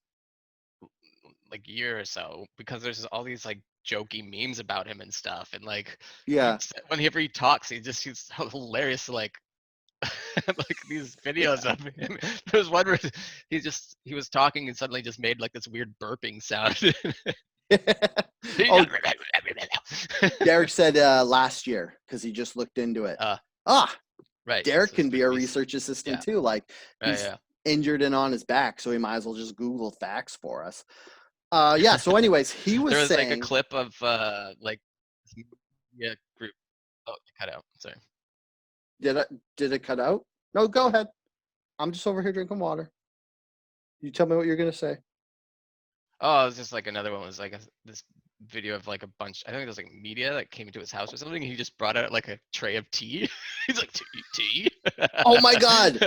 like year or so, because there's all these like jokey memes about him and stuff, and like, yeah, whenever he talks, he's hilarious. Like, like these videos of him. There was one where he was talking and suddenly just made like this weird burping sound. Oh, Derek said last year, because he just looked into it. Right. Derek can be a research assistant too. Like, he's injured and on his back, so he might as well just Google facts for us. Yeah. So, anyways, he was there was saying, like a clip of like, group. Oh, it cut out. Sorry. Did it cut out? No, go ahead. I'm just over here drinking water. You tell me what you're gonna say. Oh, it was just like another one was like this video of like a bunch. I think it was like media that came into his house or something. And he just brought out like a tray of tea. He's like, tea. Oh my God!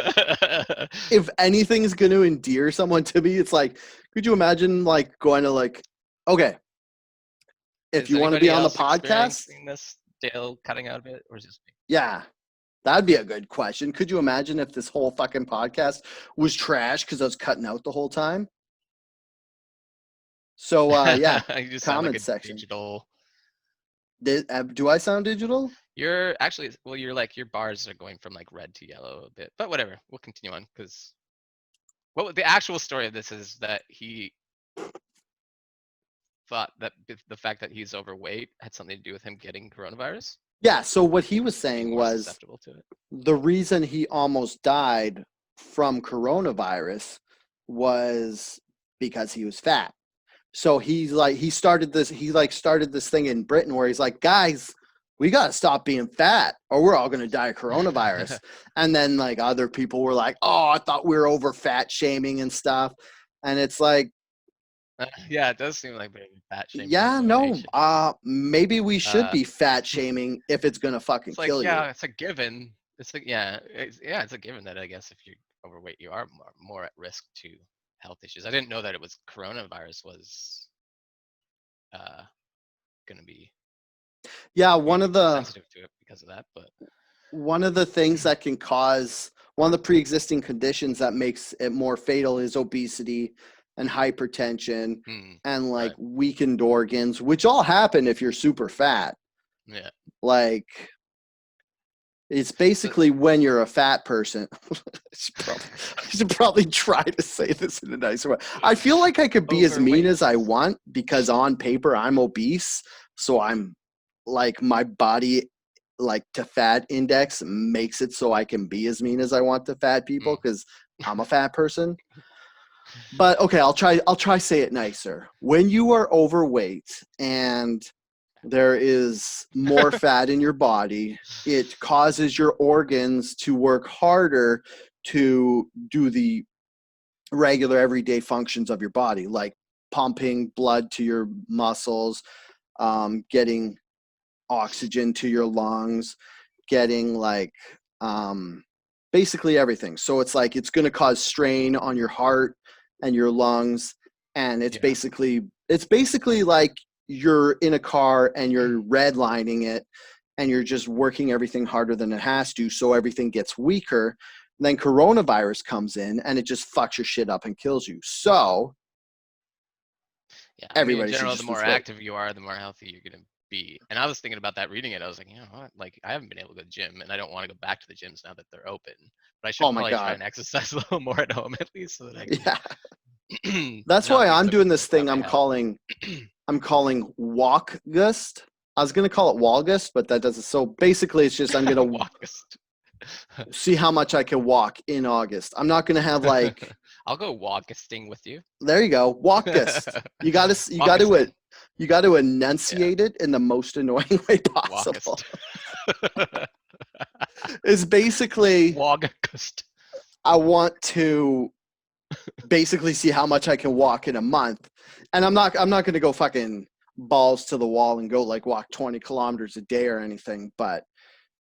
If anything is going to endear someone to me, it's like, could you imagine like going to like, okay, if you want to be on the podcast, this Dale cutting out of it, or is it just me? Yeah, that'd be a good question. Could you imagine if this whole fucking podcast was trash because I was cutting out the whole time? So yeah, you just comment sound like a section. Digital. Do I sound digital? You're actually, well, you're like, your bars are going from like red to yellow a bit, but whatever. We'll continue on, because the actual story of this is that he thought that the fact that he's overweight had something to do with him getting coronavirus. Yeah. So what he was saying was the reason he almost died from coronavirus was because he was fat. So he started this thing in Britain where he's like, guys, we got to stop being fat or we're all going to die of coronavirus. And then like other people were like, oh, I thought we were over fat shaming and stuff. And it's like, yeah, it does seem like fat shaming. Yeah, no, maybe we should be fat shaming if it's going to fucking kill you. Yeah, it's a given. It's like, it's a given that I guess if you're overweight, you are more at risk to health issues. I didn't know that it was coronavirus was going to be one of the sensitive to it because of that. But one of the things that can cause one of the pre-existing conditions that makes it more fatal is obesity and hypertension and like weakened organs, which all happen if you're super fat. Yeah. Like It's basically when you're a fat person. I should probably try to say this in a nicer way. I feel like I could be as mean as I want because on paper I'm obese. So I'm like my body like to fat index makes it so I can be as mean as I want to fat people because I'm a fat person. But okay, I'll try say it nicer. When you are overweight and there is more fat in your body, it causes your organs to work harder to do the regular everyday functions of your body, like pumping blood to your muscles, getting oxygen to your lungs, getting like basically everything. So it's like it's going to cause strain on your heart and your lungs, and it's basically like you're in a car and you're redlining it and you're just working everything harder than it has to, so everything gets weaker. Then coronavirus comes in and it just fucks your shit up and kills you. So yeah, everybody in general, should the just more lose weight. active you are, the more healthy you're gonna be. And I was thinking about that reading it. I was like, you know what? Like, I haven't been able to go to the gym, and I don't want to go back to the gyms now that they're open. But I should Oh my probably try God. and exercise a little more at home at least, so that I can. Yeah. That's why I'm doing this thing I'm calling Walkgust. I was going to call it Walgust, but that doesn't. So basically it's just I'm going to see how much I can walk in August. I'm not going to have like I'll go walkisting with you. There you go. Walkgust. You got to enunciate it in the most annoying way possible. It's basically Walgust. I want to basically see how much I can walk in a month. And I'm not going to go fucking balls to the wall and go like walk 20 kilometers a day or anything, but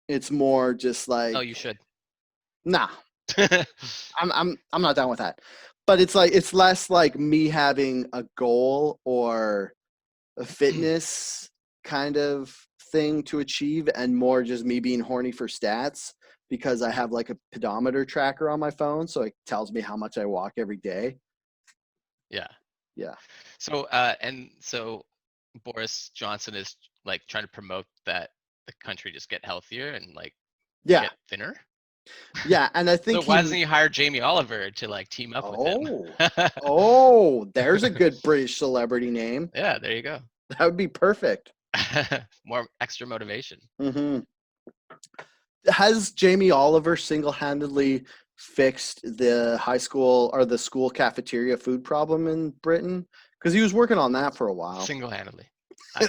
it's more just like, oh, you should. Nah. I'm not down with that. But it's like it's less like me having a goal or a fitness kind of thing to achieve and more just me being horny for stats because I have like a pedometer tracker on my phone, so it tells me how much I walk every day. Yeah. Yeah. So so Boris Johnson is like trying to promote that the country just get healthier and like get thinner. Yeah, and I think so why doesn't he hire Jamie Oliver to like team up with him? Oh, there's a good British celebrity name. Yeah, there you go. That would be perfect. More extra motivation. Mm-hmm. Has Jamie Oliver single-handedly fixed the high school or the school cafeteria food problem in Britain? Because he was working on that for a while. Single-handedly.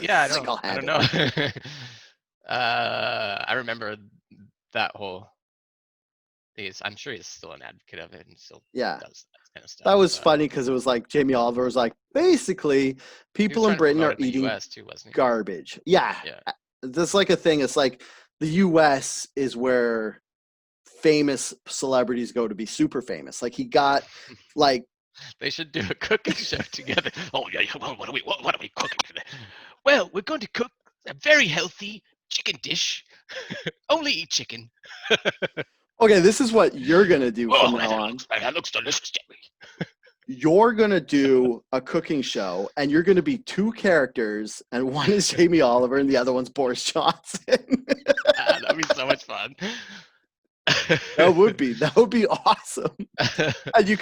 Yeah, I don't know. I remember that whole. I'm sure he's still an advocate of it and still does that kind of stuff. That was funny because it was like Jamie Oliver was like, basically, people in Britain are eating too, wasn't he? garbage. Yeah. That's like a thing. It's like the U.S. is where famous celebrities go to be super famous. Like he got like. They should do a cooking show together. Oh yeah, what are we cooking today? Well, we're going to cook a very healthy chicken dish. Only eat chicken. Okay, this is what you're gonna do from now on. That looks delicious, Jamie. You're gonna do a cooking show, and you're gonna be two characters, and one is Jamie Oliver, and the other one's Boris Johnson. That'd be so much fun. That would be awesome. And you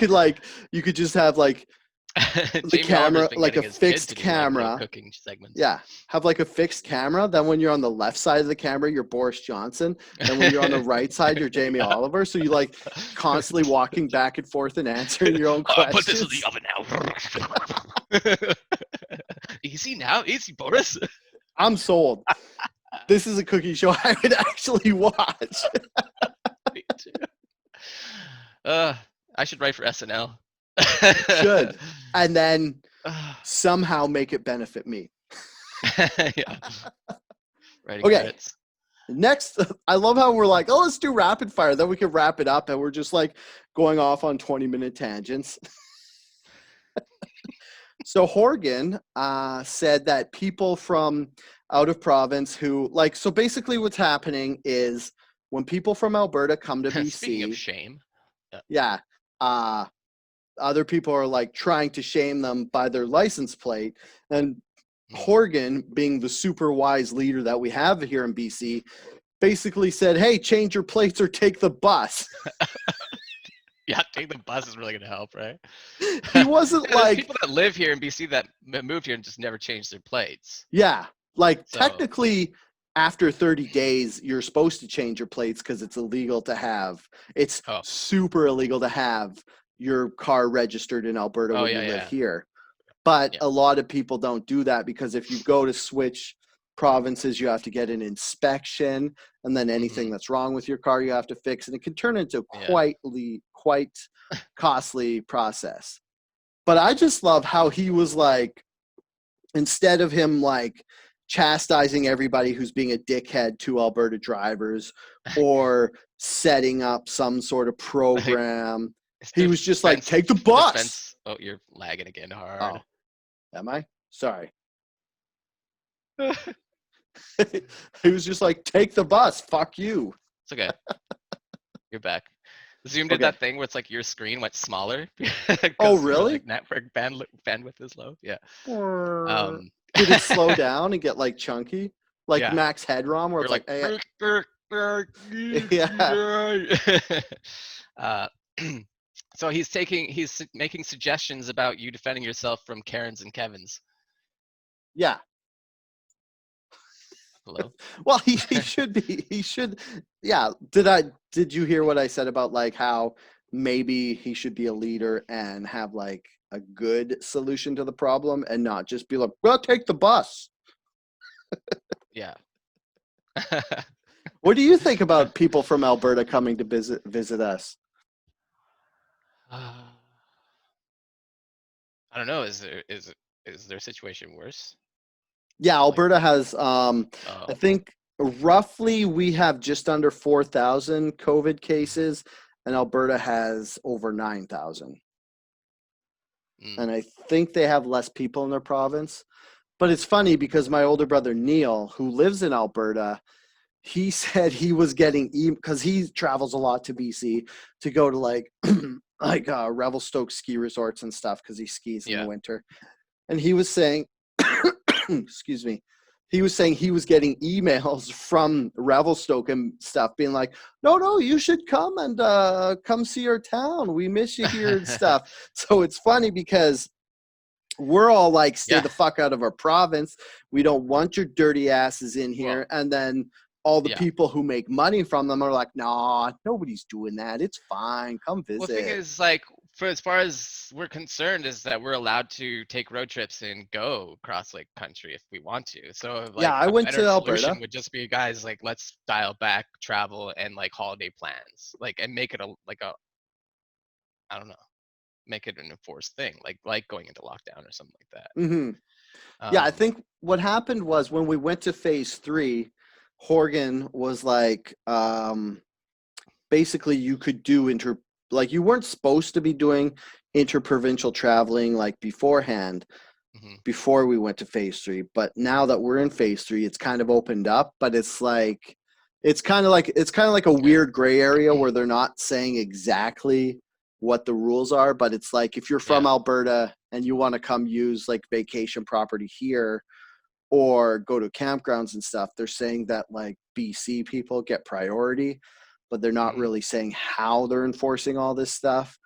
could just have like the camera, like a fixed camera. Cooking segments. Yeah, have like a fixed camera. Then when you're on the left side of the camera, you're Boris Johnson, and when you're on the right side, you're Jamie Oliver. So you like constantly walking back and forth and answering your own questions. Put this in the oven now. Easy, Boris. I'm sold. This is a cooking show I would actually watch. Me too. I should write for SNL. Should. And then somehow make it benefit me. Yeah. Writing credits. Next, I love how we're like, let's do rapid fire. Then we can wrap it up and we're just like going off on 20-minute tangents. So Horgan said that people from out of province who so basically what's happening is when people from Alberta come to BC. Speaking of shame. Yeah. Other people are like trying to shame them by their license plate. And Horgan, being the super wise leader that we have here in BC, basically said, hey, change your plates or take the bus. Yeah, take the bus is really gonna help, right? He wasn't There's like, people that live here in BC that moved here and just never changed their plates. yeah, like So technically after 30 days, you're supposed to change your plates because it's illegal to have, it's oh super illegal to have your car registered in Alberta oh when yeah you live yeah here. But yeah. a lot of people don't do that because if you go to switch provinces, you have to get an inspection, and then anything Mm-hmm. that's wrong with your car, you have to fix, and it can turn into Yeah. quite costly process. But I just love how he was like, instead of him like chastising everybody who's being a dickhead to Alberta drivers or setting up some sort of Like, program, is he there was just like, defense take the bus. defense? Oh, you're lagging again hard. Oh, am I? Sorry. It's He was just like, take the bus. Fuck you. okay. You're back. Zoom did Okay. that thing where it's like your screen went smaller Oh, because your really? like network bandwidth is low. Yeah. Did it slow down and get like chunky? Like Yeah. Max Headrom, where You're it's like, like eh, yeah, uh, so he's making suggestions about you defending yourself from Karens and Kevins. yeah. Hello? Well, he should be. He should. Yeah. Did you hear what I said about like how maybe he should be a leader and have like a good solution to the problem and not just be like, well, take the bus. Yeah. What do you think about people from Alberta coming to visit us? I don't know. Is their situation worse? Yeah, Like, Alberta has I oh, think roughly we have just under 4,000 COVID cases and Alberta has over 9,000. mm, And I think they have less people in their province. But it's funny because my older brother Neil, who lives in Alberta, he said he was getting because he travels a lot to BC to go to like like Revelstoke ski resorts and stuff because he skis in the yeah. winter. And he was saying, excuse me, he was saying he was getting emails from Revelstoke and stuff being like, no, you should come and come see our town. We miss you here and stuff. So it's funny because we're all like, stay Yeah. the fuck out of our province. We don't want your dirty asses in Well, here. And then all the yeah. people who make money from them are like, nah, nobody's doing that. It's fine. Come Well, the thing visit. is, like, for as far as we're concerned, is that we're allowed to take road trips and go across like country if we want to. So, Yeah, like, I a went better to solution Alberta. would just be, guys, like, let's dial back travel and like holiday plans, like, and make it a I don't know, make it an enforced thing, like going into lockdown or something like that. Hmm. Yeah, I Um, think what happened was when we went to phase 3, Horgan was like, basically you could do like you weren't supposed to be doing interprovincial traveling like beforehand, mhm, before we went to phase 3, but now that we're in phase 3 it's kind of opened up, but it's kind of like a okay. weird gray area where they're not saying exactly what the rules are, but it's like if you're from Yeah. Alberta and you want to come use like vacation property here or go to campgrounds and stuff, they're saying that like BC people get priority, but they're not Mhm. really saying how they're enforcing all this stuff.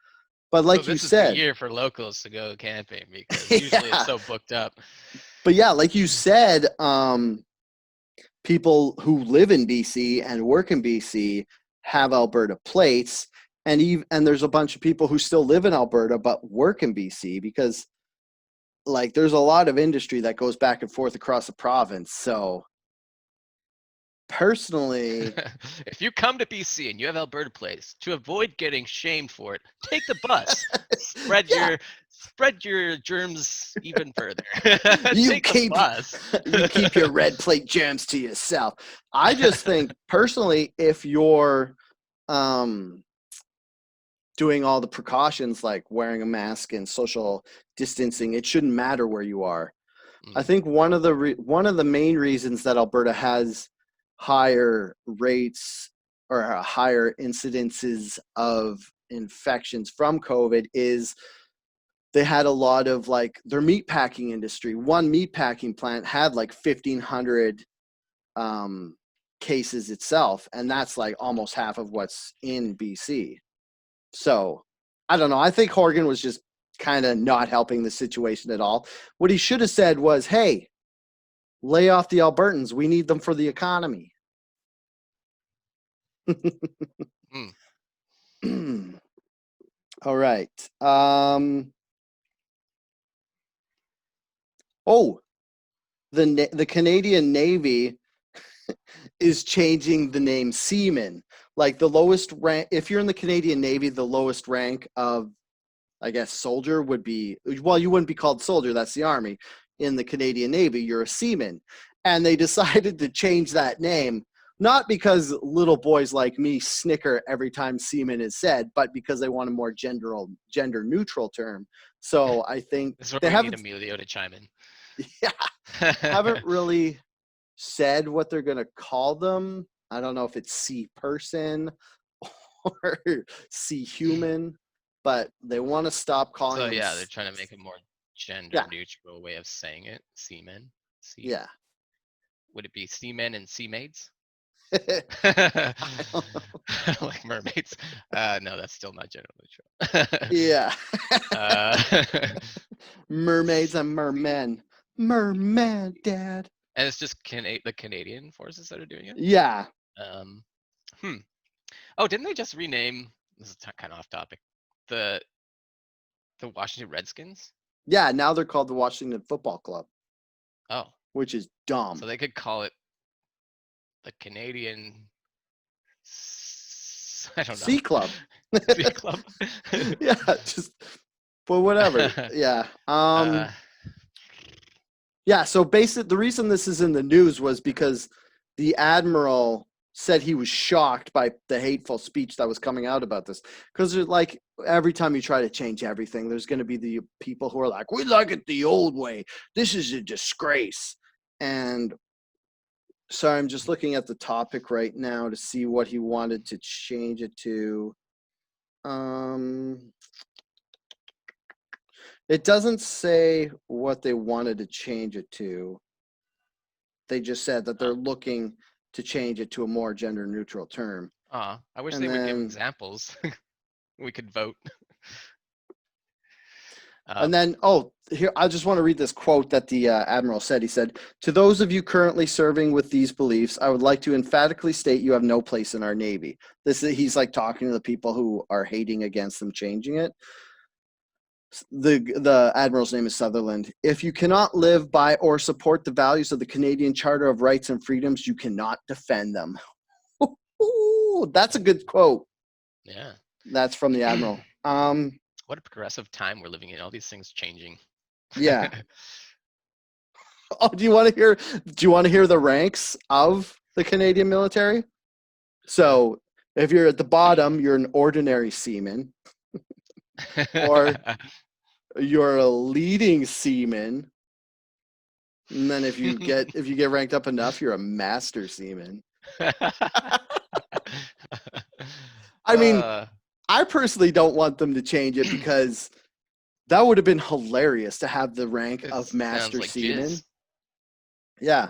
But So like you this is the said, year for locals to go camping because usually it's yeah, so booked up. but yeah, like you said, people who live in BC and work in BC have Alberta plates, and there's a bunch of people who still live in Alberta but work in BC because like there's a lot of industry that goes back and forth across the province. So personally, If you come to BC and you have Alberta plates, to avoid getting shamed for it, take the bus. yeah, Spread your germs even further. you Take the keep bus. you keep your red plate germs to yourself. I just think personally, if you're um doing all the precautions like wearing a mask and social distancing, it shouldn't matter where you are. I Mm, think one of the main reasons that Alberta has higher rates or higher incidences of infections from COVID is they had a lot of like their meat packing industry. One meat packing plant had like 1,500 um, cases itself, and that's like almost half of what's in BC. So I don't know. I think Horgan was just kind of not helping the situation at all. What he should have said was, hey, lay off the Albertans. We need them for the economy. All right. The Canadian Navy is changing the name seaman. Like the lowest rank, if you're in the Canadian Navy, the lowest rank of, I guess, soldier would be, well, you wouldn't be called soldier, that's the Army. In the Canadian Navy, you're a seaman. And they decided to change that name, not because little boys like me snicker every time seaman is said, but because they want a more gender neutral term. So I think This is they where we need haven't, Emilio to chime in. yeah, haven't really said what they're going to call them. I don't know if it's sea person or sea human, but they want to stop calling So them. yeah, they're trying to make a more gender neutral way of saying it. Seamen. Yeah. Would it be seamen and sea maids? I don't know. Like mermaids. No, that's still not gender neutral. Yeah. And Mermaids and mermen. Merman, Dad. it's just the Canadian forces that are doing it. Yeah. Oh, didn't they just rename? This is kind of off topic. The Washington Redskins. Yeah. Now they're called the Washington Football Club. Oh. Which is dumb. So they could call it the Canadian. I don't know. Sea Club. Sea Club. Yeah. Just. But whatever. Yeah. Yeah. So basically, the reason this is in the news was because the admiral said he was shocked by the hateful speech that was coming out about this. Because like every time you try to change everything, there's going to be the people who are like, we like it the old way. This is a disgrace. And sorry, I'm just looking at the topic right now to see what he wanted to change it to. It doesn't say what they wanted to change it to. They just said that they're looking to change it to a more gender neutral term. I wish they would give examples. We could vote. And then, here, I just want to read this quote that the admiral said. He said, "To those of you currently serving with these beliefs, I would like to emphatically state you have no place in our Navy." He's like talking to the people who are hating against them changing it. The admiral's name is Sutherland. "If you cannot live by or support the values of the Canadian Charter of Rights and Freedoms, you cannot defend them." Ooh, that's a good quote. Yeah. That's from the admiral. What a progressive time we're living in. All these things changing. Yeah. Do you want to hear the ranks of the Canadian military? So if you're at the bottom, you're an ordinary seaman. Or you're a leading seaman. And then if you get ranked up enough, you're a master seaman. I mean, I personally don't want them to change it because that would have been hilarious to have the rank of master seaman. Jizz. Yeah.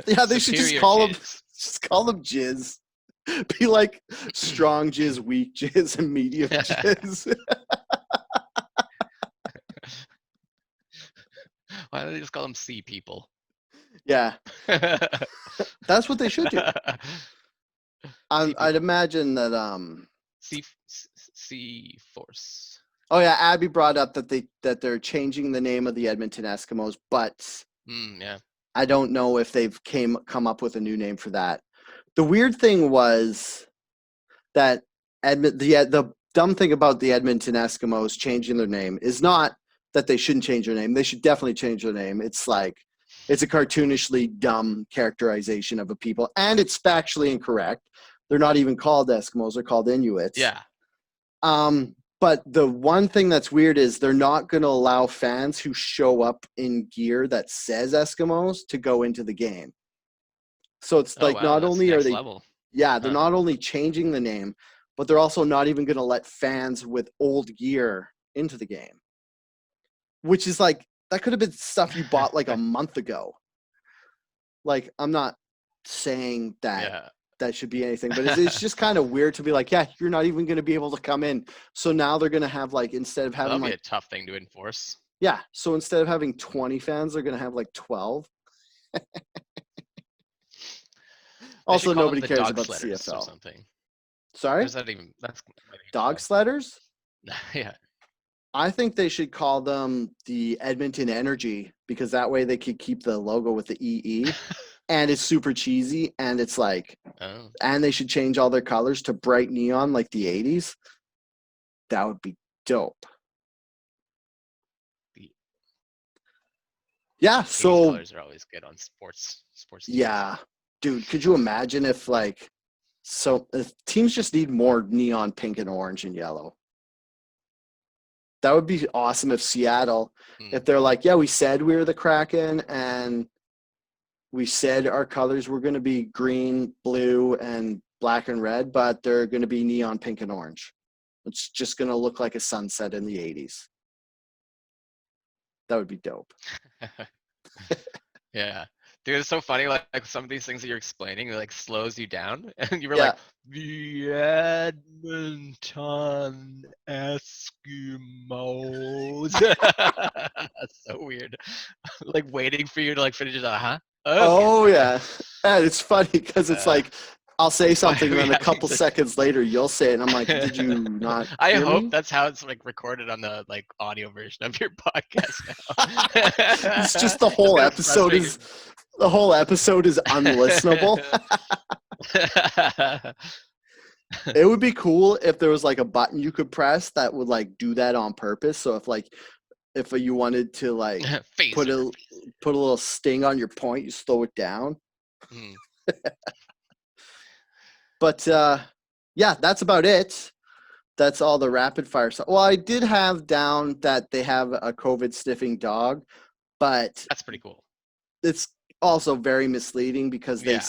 Yeah, they should just call them jizz. Be like strong jizz, weak jizz, and medium jizz. Why don't they just call them sea people? Yeah. That's what they should do. I'd imagine that Sea Force. Oh yeah, Abby brought up that they're changing the name of the Edmonton Eskimos, but yeah. I don't know if they've come up with a new name for that. The weird thing was that the dumb thing about the Edmonton Eskimos changing their name is not that they shouldn't change their name. They should definitely change their name. It's like it's a cartoonishly dumb characterization of a people, and it's factually incorrect. They're not even called Eskimos; they're called Inuits. Yeah. But the one thing that's weird is they're not going to allow fans who show up in gear that says Eskimos to go into the game. So it's not only are they, they're not only changing the name, but they're also not even going to let fans with old gear into the game. Which is like, that could have been stuff you bought like a month ago. Like, I'm not saying that Yeah. that should be anything, but it's just kind of weird to be like, yeah, you're not even going to be able to come in. So now they're going to have like, instead of Well, having that'll be like, a tough thing to enforce. yeah, so instead of having 20 fans, they're going to have like 12. They should Also, call them nobody the cares dog about the sledders or CFL. something. Or Sorry, is that even that's might be too dog high. sledders. Yeah. I think they should call them the Edmonton Energy, because that way they could keep the logo with the EE, and it's super cheesy, and it's like, Oh. and they should change all their colors to bright neon like the 80s. That would be dope. The Yeah, 80s so colors are always good on sports teams. yeah, dude, could you imagine if like, so if teams just need more neon pink and orange and yellow? That would be awesome if Seattle, if Hmm. they're like, yeah, we said we were the Kraken, and we said our colors were going to be green, blue, and black and red, but they're going to be neon pink and orange. It's just going to look like a sunset in the 80s. That would be dope. Yeah. Dude, it's so funny. Like some of these things that you're explaining, it like slows you down, and you were Yeah. like, the Edmonton Eskimos. That's so weird. Like waiting for you to like finish it. Huh? Okay. Oh, yeah. And it's funny because it's Uh, like, I'll say why something, are and we then a having couple this? seconds later, you'll say it. And I'm like, did you not I hear hope me? that's how it's like recorded on the like audio version of your podcast now. It's just It's gonna frustrate you. the whole episode is unlistenable. It would be cool if there was like a button you could press that would like do that on purpose. So if like, if you wanted to like put Phaser. a put a little sting on your point, you slow it down. Mm. But yeah, that's about it. That's all the rapid fire stuff. Well, I did have down that they have a COVID sniffing dog, but That's pretty cool. it's also very misleading because Yeah.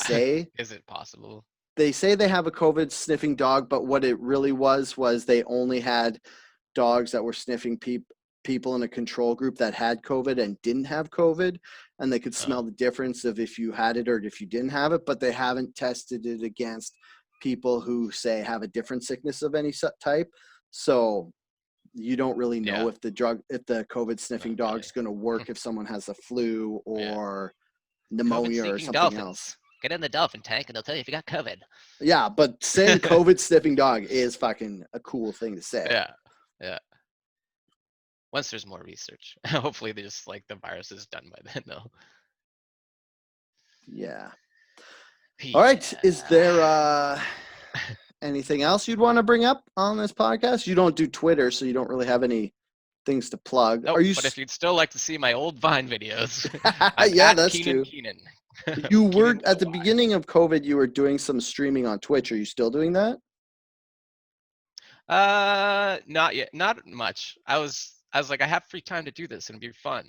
Is it possible? they say they have a COVID sniffing dog, but what it really was they only had dogs that were sniffing people in a control group that had COVID and didn't have COVID, and they could Oh. smell the difference of if you had it or if you didn't have it, but they haven't tested it against people who say have a different sickness of any type. So you don't really know Yeah. if the COVID sniffing Not dog's really. going to work if someone has the flu Yeah. or COVID pneumonia or sneaking something else. dolphins. Get in the dolphin tank and they'll tell you if you got COVID. Yeah, but saying COVID sniffing dog is fucking a cool thing to say. Yeah. Yeah. Once there's more research. Hopefully they just like the virus is done by then though. Yeah. All right. Is Yeah. there anything else you'd want to bring up on this podcast? You don't do Twitter, so you don't really have any things to plug. Are Nope, you? but if you'd still like to see my old Vine videos, I'm Yeah, at that's true. Kynan. You were Kynan with at a the Y. beginning of COVID. You were doing some streaming on Twitch. Are you still doing that? Not yet, not much. I was like, I have free time to do this and it'd be fun.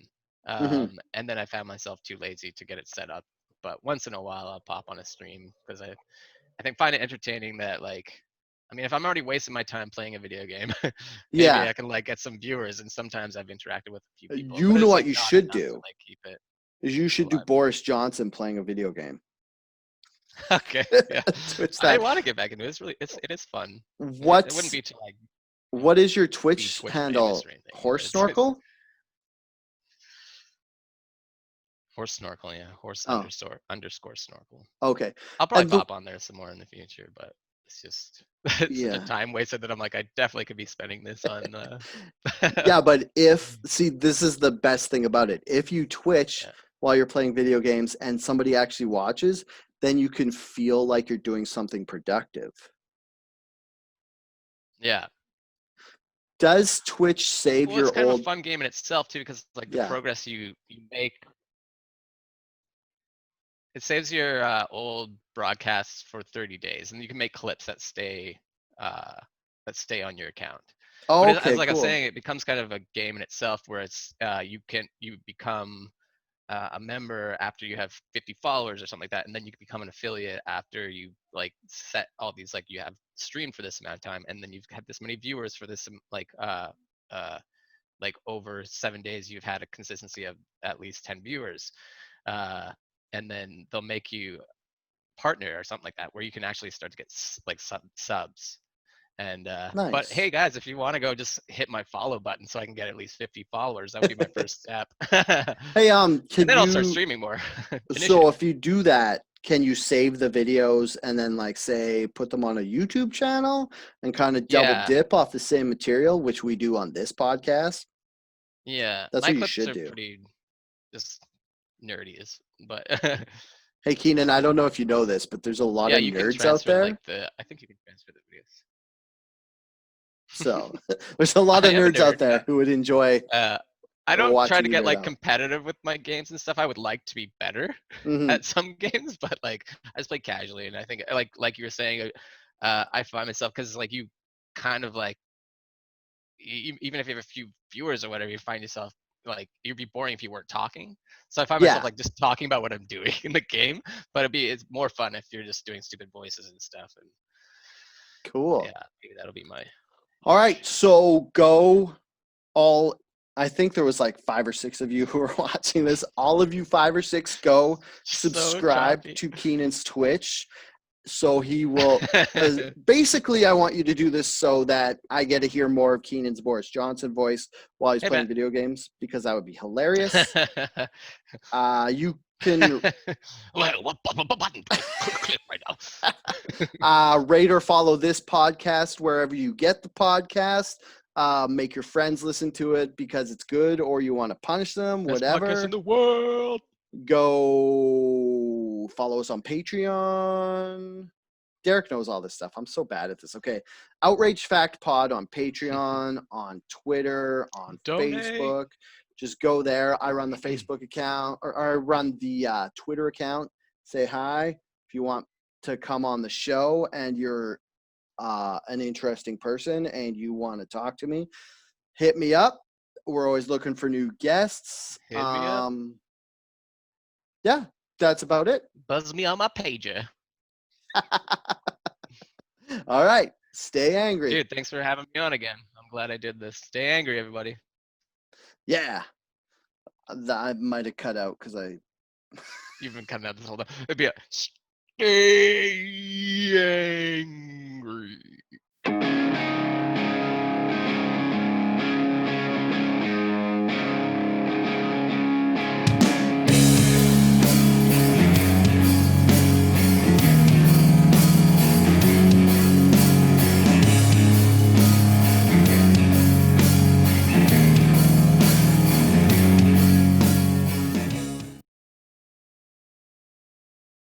Mm-hmm. And then I found myself too lazy to get it set up. But once in a while, I'll pop on a stream because I think find it entertaining that like, I mean, if I'm already wasting my time playing a video game, maybe Yeah. I can like get some viewers. And sometimes I've interacted with a few people, You but know it's what like you not should enough to do like keep it is you should do alive. Boris Johnson playing a video game. Okay, yeah. Twitch I that. want to get back into it. It is fun. It wouldn't What's be to like what is your be Twitch Twitch famous handle? or anything, but Horse it's snorkel? horse snorkel, yeah. Horse Oh, underscore snorkel. okay. I'll probably And the pop on there some more in the future, but it's just it's such a yeah. time wasted that I'm like, I definitely could be spending this on Yeah, but if see, this is the best thing about it. If you Twitch yeah. while you're playing video games and somebody actually watches, then you can feel like you're doing something productive. Yeah. Does Twitch save Well, it's your kind of a old? fun game in itself too, because like the Yeah. progress you make, it saves your old broadcasts for 30 days, and you can make clips uh, that stay on your account. But Oh, as okay, like I was cool. saying, it becomes kind of a game in itself, where it's you become a member after you have 50 followers or something like that, and then you can become an affiliate after you like set all these like you have streamed for this amount of time, and then you've had this many viewers for this like over 7 days you've had a consistency of at least 10 viewers, uh, and then they'll make you partner or something like that, where you can actually start to get like subs. And but Nice. hey guys, if you want to go, just hit my follow button so I can get at least 50 followers. That would be my first step. Hey, And could then I'll start you? streaming more So initially. if you do that, can you save the videos and then like say put them on a YouTube channel and kind of double Yeah, dip off the same material, which we do on this podcast? yeah. That's My what you clips should are do. pretty just nerdy, but Hey, Keenan, I don't know if you know this, but there's a lot yeah, of you can nerds out transfer there. like the. I think you can transfer the videos. So there's a lot I of am a nerds out nerd. there who would enjoy Uh, I don't try watching to you get nerd like out. competitive with my games and stuff. I would like to be better Hmm. at some games, but like I just play casually, and I think like you were saying, I find myself because like you kind of like even if you have a few viewers or whatever, you find yourself like you'd be boring if you weren't talking. So I find myself Yeah, like just talking about what I'm doing in the game, but it's more fun if you're just doing stupid voices and stuff. And cool. yeah, maybe that'll be my All right, niche. so go all. I think there was like 5 or 6 of you who are watching this. All of you 5 or 6 go So subscribe choppy. to Keenan's Twitch. So he will basically I want you to do this so that I get to hear more of Keenan's Boris Johnson voice while he's Hey man. playing video games because that would be hilarious. You can Well, what button do I click right now? rate or follow this podcast wherever you get the podcast. Make your friends listen to it because it's good, or you want to punish them, Best podcast in whatever. the world. Go follow us on Patreon. Derek knows all this stuff. I'm so bad at this. Okay. Outrage Fact Pod on Patreon, on Twitter, on Donate. Facebook. Just go there. I run the Facebook account, or I run the Twitter account. Say hi. If you want to come on the show and you're an interesting person and you want to talk to me, hit me up. We're always looking for new guests. Hit me up. Yeah, that's about it. Buzz me on my pager. All right. Stay angry. Dude, thanks for having me on again. I'm glad I did this. Stay angry, everybody. Yeah. I might have cut out because I. You've been cutting out this whole time. It'd be a stay